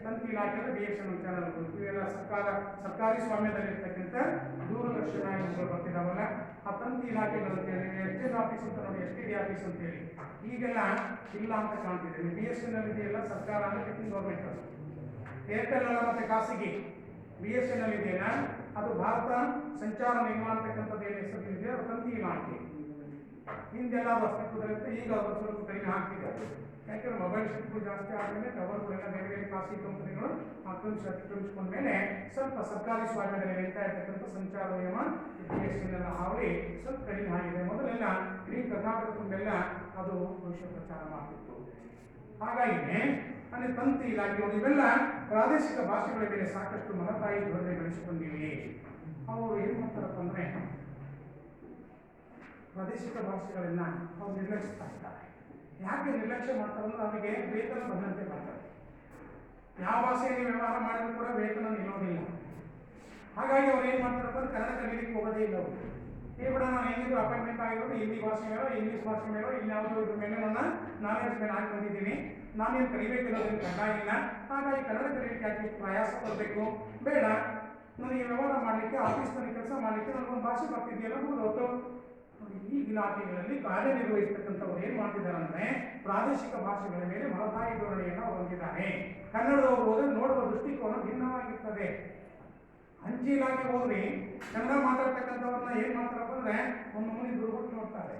ತಂತಿ ಇಲಾಖೆ ಅಂದರೆ BSNL ಚಾನಲ್ಗಳು, ಇವೆಲ್ಲ ಸರ್ಕಾರಿ ಸ್ವಾಮ್ಯದಲ್ಲಿರ್ತಕ್ಕಂಥ ದೂರದರ್ಶನ ಇವುಗಳು ಬರ್ತಿದ್ದಾವಲ್ಲ, ಆ ತಂತಿ ಇಲಾಖೆಗಳು ಅಂತೇಳಿ, ಎಕ್ಸ್ಚೇಂಜ್ ಆಫೀಸ್ ಅಂತ ನೋಡಿ, STD ಆಫೀಸ್ ಅಂತೇಳಿ ಈಗೆಲ್ಲ ಇಲ್ಲ ಅಂತ ಕಾಣ್ತಿದೆ. BSNL ಇದೆಯಲ್ಲ ಸರ್ಕಾರ ಅಂದರೆ ಗೌರ್ಮೆಂಟ್, ಏರ್ಟೆಲ್ ಅಲ್ಲ ಮತ್ತು ಖಾಸಗಿ. BSNL ಇದೆಯಲ್ಲ ಅದು ಭಾರತ ಸಂಚಾರ ನಿಗಮ ಅಂತಕ್ಕಂಥದ್ದು ಏನು ಹೆಸರಿದೆ, ಅದು ತಂತಿ ಇಲಾಖೆ. ಹಿಂದೆಲ್ಲ ಅದು ಅಸ್ತಿತ್ವದಲ್ಲಿರುತ್ತೆ, ಈಗ ಅದು ಸ್ವಲ್ಪ ಕಡಿಮೆ ಆಗ್ತಿದೆ. ಯಾಕೆಂದರೆ ಮೊಬೈಲ್ ಶಕ್ತಿಗಳು ಜಾಸ್ತಿ ಆದಮೇಲೆ ಟವರ್ಗಳೆಲ್ಲ ಬೇರೆ ಬೇರೆ ಖಾಸಗಿ ಕಂಪನಿಗಳು ಅತಿಕ್ರಮಿಸ್ಕೊಂಡ ಮೇಲೆ ಸ್ವಲ್ಪ ಸರ್ಕಾರಿ ಸ್ವಾಮ್ಯದಲ್ಲಿ ನಡೀತಾ ಇರ್ತಕ್ಕಂಥ ಸಂಚಾರ ನಿಯಮ BSNL ಹಾವಳಿ ಸ್ವಲ್ಪ ಕಡಿಮೆ ಆಗಿದೆ. ಮೊದಲೆಲ್ಲ ಇಡೀ ಕರ್ನಾಟಕ ತುಂಬೆಲ್ಲ ಅದು ಭವಿಷ್ಯ ಪ್ರಚಾರ ಮಾಡ್ತಿತ್ತು. ಹಾಗಾಗಿನೇ ಅಂದರೆ ತಂತಿ ಇಲಾಖೆಗಳು ಇವೆಲ್ಲ ಪ್ರಾದೇಶಿಕ ಭಾಷೆಗಳ ಮೇಲೆ ಸಾಕಷ್ಟು ಮಲತಾಯಿ ಧೋರಣೆ ಬೆಳೆಸಿಕೊಂಡಿವೆ. ಅವರು ಏನು ಮಾಡ್ತಾರಪ್ಪ ಅಂದರೆ, ಪ್ರಾದೇಶಿಕ ಭಾಷೆಗಳನ್ನು ಅವ್ರು ನಿರ್ಲಕ್ಷಿಸ್ತಾ ಇದ್ದಾರೆ. ಯಾಕೆ ನಿರ್ಲಕ್ಷ್ಯ ಮಾಡ್ತಾರೆ ಅಂದರೆ, ಅವರಿಗೆ ವೇತನ ಬಂದಂತೆ ಮಾಡ್ತಾರೆ. ಯಾವ ಭಾಷೆಯಲ್ಲಿ ವ್ಯವಹಾರ ಮಾಡಿದ್ರು ಕೂಡ ವೇತನ ನಿಲ್ಲೋದಿಲ್ಲ. ಹಾಗಾಗಿ ಅವ್ರು ಏನು ಮಾಡ್ತಾರಪ್ಪ ಅಂದರೆ, ಕನ್ನಡ ಕಲಿಯಲಿಕ್ಕೆ ಹೋಗೋದೇ ಇಲ್ಲ. ಅವರು ಕೂಡ ನಾನು ಹೆಂಗಿದ್ರು ಅಪಾಯಿಂಟ್ಮೆಂಟ್ ಆಗಿರೋದು ಹಿಂದಿ ಭಾಷೆ ಮೇಲೋ ಇಂಗ್ಲೀಷ್ ಭಾಷೆ ಮೇಲೋ ಇನ್ಯಾವುದೋ ಇದ್ರ ಮೇಲೆ ನನ್ನ ನಾಲೆಡ್ಜ್ ಲ್ಯಾಂಗ್ವೇಜ್ ಮೇಲೆ ಆಗಿ ಬಂದಿದ್ದೀನಿ, ನಾನೇನು ಕಲಿಬೇಕಿರೋದ್ರಿಂದ ಕನ್ನಡ ಇಲ್ಲ, ಹಾಗಾಗಿ ಕನ್ನಡ ಕಲಿಯಲಿಕ್ಕೆ ಯಾಕೆ ಪ್ರಯಾಸ ಪಡಬೇಕು, ಬೇಡ, ನನಗೆ ವ್ಯವಹಾರ ಮಾಡಲಿಕ್ಕೆ ಆಫೀಸ್ನಲ್ಲಿ ಕೆಲಸ ಮಾಡಲಿಕ್ಕೆ ನನಗೊಂದು ಭಾಷೆ ಬರ್ತಿದೆಯಲ್ಲ ಮುಗಿದೋತು. ಈ ಇಲಾಖೆಗಳಲ್ಲಿ ಕಾರ್ಯನಿರ್ವಹಿಸ್ತಕ್ಕಂಥವ್ರು ಏನು ಮಾಡ್ತಿದ್ದಾರೆ ಅಂದರೆ ಪ್ರಾದೇಶಿಕ ಭಾಷೆಗಳ ಮೇಲೆ ಮಲತಾಯಿ ಧೋರಣೆಯನ್ನು ಹೊಂದಿದ್ದಾರೆ. ಕನ್ನಡದವರು ಹೋದರೆ ನೋಡುವ ದೃಷ್ಟಿಕೋನ ಭಿನ್ನವಾಗಿರ್ತದೆ. ಅಂಚೆ ಇಲಾಖೆ ಹೋದ್ರಿ ಕನ್ನಡ ಮಾತಾಡ್ತಕ್ಕಂಥವ್ರನ್ನ ಏನು ಮಾಡ್ತಾರಪ್ಪ ಅಂದರೆ ಒಂದು ಮನೆ ದುರ್ಬಟ್ಟು ನೋಡ್ತಾರೆ,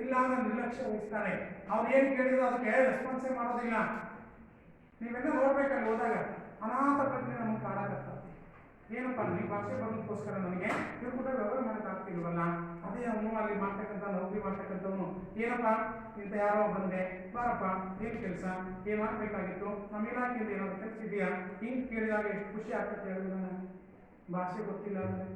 ಇಲ್ಲ ಅಂದ್ರೆ ನಿರ್ಲಕ್ಷ್ಯ ವಹಿಸ್ತಾರೆ. ಅವ್ರು ಏನು ಕೇಳಿದ್ರು ಅದಕ್ಕೆ ರೆಸ್ಪಾನ್ಸೇ ಮಾಡೋದಿಲ್ಲ. ನೀವೆಲ್ಲ ನೋಡ್ಬೇಕಲ್ಲಿ ಹೋದಾಗ ಅನಾಥ ಪ್ರಜ್ಞೆ ನಮಗೆ ಕಾಡಾಗತ್ತ. ಏನಪ್ಪ ನೀವು ಭಾಷೆ ಬರೋದಕ್ಕೋಸ್ಕರ ನನಗೆ ಇವ್ರು ಕೂಡ ವ್ಯವಹಾರ ಮಾಡೋಕ್ಕಾಗ್ತಿಲ್ವಲ್ಲ, ಅದೇ ಅವನು ಅಲ್ಲಿ ಮಾಡ್ತಕ್ಕಂಥ ನೌಕರಿ ಮಾಡ್ತಕ್ಕಂಥವನು ಏನಪ್ಪ ಇಂಥ ಯಾರೋ ಬಂದೆ ಬಾರಪ್ಪ ಏನು ಕೆಲಸ ಏನು ಮಾಡಬೇಕಾಗಿತ್ತು, ನಮ್ಮ ಇಲಾಖೆಯಿಂದ ಏನಾದ್ರು ಕೆಲಸ ಇದೆಯಾ, ಹಿಂಗೆ ಕೇಳಿದಾಗ ಎಷ್ಟು ಖುಷಿ ಆಗ್ತದೆ ಹೇಳಿದ್ರೆ. ನಾನು ಭಾಷೆ ಗೊತ್ತಿಲ್ಲ ಅಂದರೆ,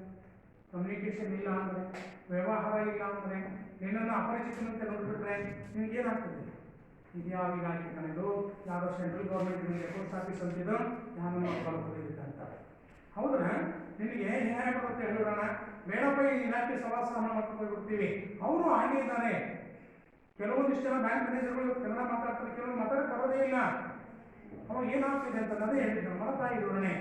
ಕಮ್ಯುನಿಕೇಷನ್ ಇಲ್ಲ ಅಂದರೆ, ವ್ಯವಹಾರ ಇಲ್ಲ ಅಂದರೆ, ನಿನ್ನನ್ನು ಅಪರಿಚಿತನಂತೆ ನೋಡಿಬಿಟ್ರೆ ನಿಮ್ಗೇನಾಗ್ತದೆ? ಇದ್ಯಾವ ಇಲಾಖೆ ಕಣದು, ಯಾವುದೋ ಸೆಂಟ್ರಲ್ ಗೌರ್ಮೆಂಟ್ ಪೋಸ್ಟ್ ಆಫೀಸ್ ಅಂತಿದ್ದು ಯಾರನ್ನು ಹೊರಗೆ ಅಂತಾರೆ. ಹೌದಾ? ನಿನಗೆ ಹೇಗೆ ಬರುತ್ತೆ ಹೇಳೋಣ, ಬೇಡಪ್ಪ ಈ ಇಲಾಖೆ ಸವಾಸನ ಮಾಡ್ಕೊಂಡು ಹೋಗ್ಬಿಡ್ತೀವಿ. ಅವರು ಹಾಗೆ ಇದ್ದಾರೆ. ಕೆಲವೊಂದಿಷ್ಟು ಜನ ಬ್ಯಾಂಕ್ ಮ್ಯಾನೇಜರ್ಗಳು ಕನ್ನಡ ಮಾತಾಡ್ತಾರೆ, ಕೆಲವರು ಮಾತಾಡಕ್ಕೆ ಬರೋದೇ ಇಲ್ಲ. ಅವಾಗ ಏನಾಗ್ತಿದೆ ಅಂತ ಅದೇ ಹೇಳಿದ್ರು, ಮಲತಾಯಿ ಧೋರಣೆ.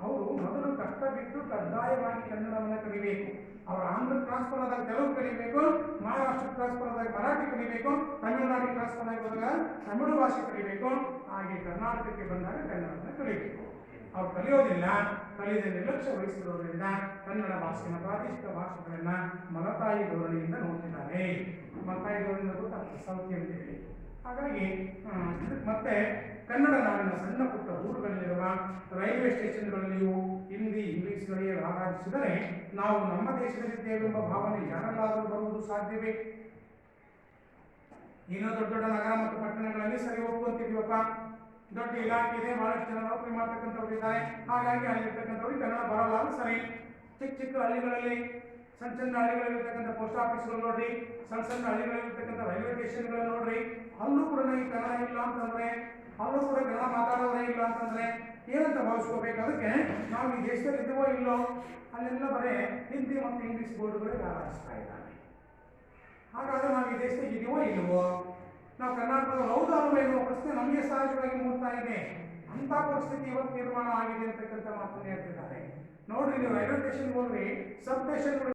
ಅವರು ಮೊದಲು ಕಷ್ಟ ಬಿಟ್ಟು ಕಡ್ಡಾಯವಾಗಿ ಕನ್ನಡವನ್ನು ಕಲಿಬೇಕು. ಅವರು ಆಂಧ್ರ ಟ್ರಾನ್ಸ್ಫರ್ ಆದಾಗ ತೆಲುಗು ಕಲಿಬೇಕು, ಮಹಾರಾಷ್ಟ್ರ ಟ್ರಾನ್ಸ್ಫರ್ ಆದಾಗ ಮರಾಠಿ ಕಲಿಬೇಕು, ತಮಿಳುನಾಡಿಗೆ ಟ್ರಾನ್ಸ್ಫರ್ ಆದಾಗ ತಮಿಳು ಭಾಷೆ ಕಲಿಬೇಕು, ಹಾಗೆ ಕರ್ನಾಟಕಕ್ಕೆ ಬಂದಾಗ ಕನ್ನಡವನ್ನು ಕಲಿಬೇಕು. ಅವ್ರು ಕಲಿಯೋದಿಲ್ಲ, ಕಲಿಯದೆ ನಿರ್ಲಕ್ಷ್ಯ ವಹಿಸಿರೋದ್ರಿಂದ ಕನ್ನಡ ಭಾಷೆಯ ಪ್ರಾದೇಶಿಕ ಭಾಷೆಗಳನ್ನ ಮಲತಾಯಿ ಧೋರಣೆಯಿಂದ ನೋಡ್ತಿದ್ದಾರೆ. ಮಲತಾಯಿ ಧೋರಣೆಯಿಂದ ಗೊತ್ತಾಗ್ತದೆ ಸೌತಿ ಅಂತ ಹೇಳಿ. ಹಾಗಾಗಿ ಮತ್ತೆ ಕನ್ನಡ ನಾಡಿನ ಸಣ್ಣ ಪುಟ್ಟ ಊರುಗಳಲ್ಲಿರುವ ರೈಲ್ವೆ ಸ್ಟೇಷನ್ಗಳಲ್ಲಿಯೂ ಹಿಂದಿ ಇಂಗ್ಲಿಷ್ಗಳಿಗೆ ಆರಾಧಿಸಿದರೆ ನಾವು ನಮ್ಮ ದೇಶದಲ್ಲಿದ್ದೇವೆಂಬ ಭಾವನೆ ಯಾರಲ್ಲಾದರೂ ಬರುವುದು ಸಾಧ್ಯವೇ? ಏನೋ ದೊಡ್ಡ ದೊಡ್ಡ ನಗರ ಮತ್ತು ಪಟ್ಟಣಗಳಲ್ಲಿ ಸರಿ ಒಪ್ಪುವಂತಿದ್ದೀವಪ್ಪ, ದೊಡ್ಡ ಇಲಾಖೆ ಇದೆ, ಬಹಳಷ್ಟು ಜನ ನೌಕರಿ ಮಾಡ್ತಕ್ಕಂಥವ್ರು ಇದ್ದಾರೆ, ಹಾಗಾಗಿ ಅಲ್ಲಿರ್ತಕ್ಕಂಥವ್ರಿಗೆ ಕನ್ನಡ ಬರಲ್ಲ ಅಂತ ಸರಿ. ಚಿಕ್ಕ ಚಿಕ್ಕ ಹಳ್ಳಿಗಳಲ್ಲಿ, ಸಣ್ಣ ಸಣ್ಣ ಹಳ್ಳಿಗಳಲ್ಲಿರ್ತಕ್ಕಂಥ ಪೋಸ್ಟ್ ಆಫೀಸ್ಗಳು ನೋಡ್ರಿ, ಸಣ್ಣ ಸಣ್ಣ ಹಳ್ಳಿಗಳಲ್ಲಿರ್ತಕ್ಕಂಥ ರೈಲ್ವೆ ಸ್ಟೇಷನ್ಗಳು ನೋಡ್ರಿ, ಅಲ್ಲೂ ಕೂಡ ಈ ಕನ್ನಡ ಇಲ್ಲ ಅಂತಂದ್ರೆ, ಅಲ್ಲೂ ಕೂಡ ಕನ್ನಡ ಮಾತಾಡೋರೇ ಇಲ್ಲ ಅಂತಂದ್ರೆ ಏನಂತ ಭಾವಿಸ್ಕೋಬೇಕು? ಅದಕ್ಕೆ ನಾವು ಈ ದೇಶದಲ್ಲಿ ಇದ್ದೀವೋ ಇಲ್ಲೋ ಅಲ್ಲೆಲ್ಲ ಬರೀ ಹಿಂದಿ ಮತ್ತು ಇಂಗ್ಲಿಷ್ ಬೋರ್ಡ್ಗಳು ಆರಾಧಿಸ್ತಾ ಇದ್ದಾರೆ. ಹಾಗಾದ್ರೆ ನಾವು ಈ ದೇಶದಲ್ಲಿ ಇದೀವೋ ಇಲ್ಲವೋ? ನಾವು ಕರ್ನಾಟಕದ ಹೌದು ಅಲ್ವ ಎನ್ನುವ ಪ್ರಶ್ನೆ ನಮಗೆ ಸಹಜವಾಗಿ ಮೂಡ್ತಾ ಇದೆ. ಅಂಥ ಪರಿಸ್ಥಿತಿ ಇವತ್ತು ನಿರ್ಮಾಣ ಆಗಿದೆ ಅಂತಕ್ಕಂಥ ಮಾತನ್ನು ಹೇಳ್ತಿದ್ದಾರೆ. ನೋಡ್ರಿ, ನೀವು ರೈಲ್ವೆ ಸ್ಟೇಷನ್ ಹೋಗ್ರಿ, ಸಬ್ ಸ್ಟೇಷನ್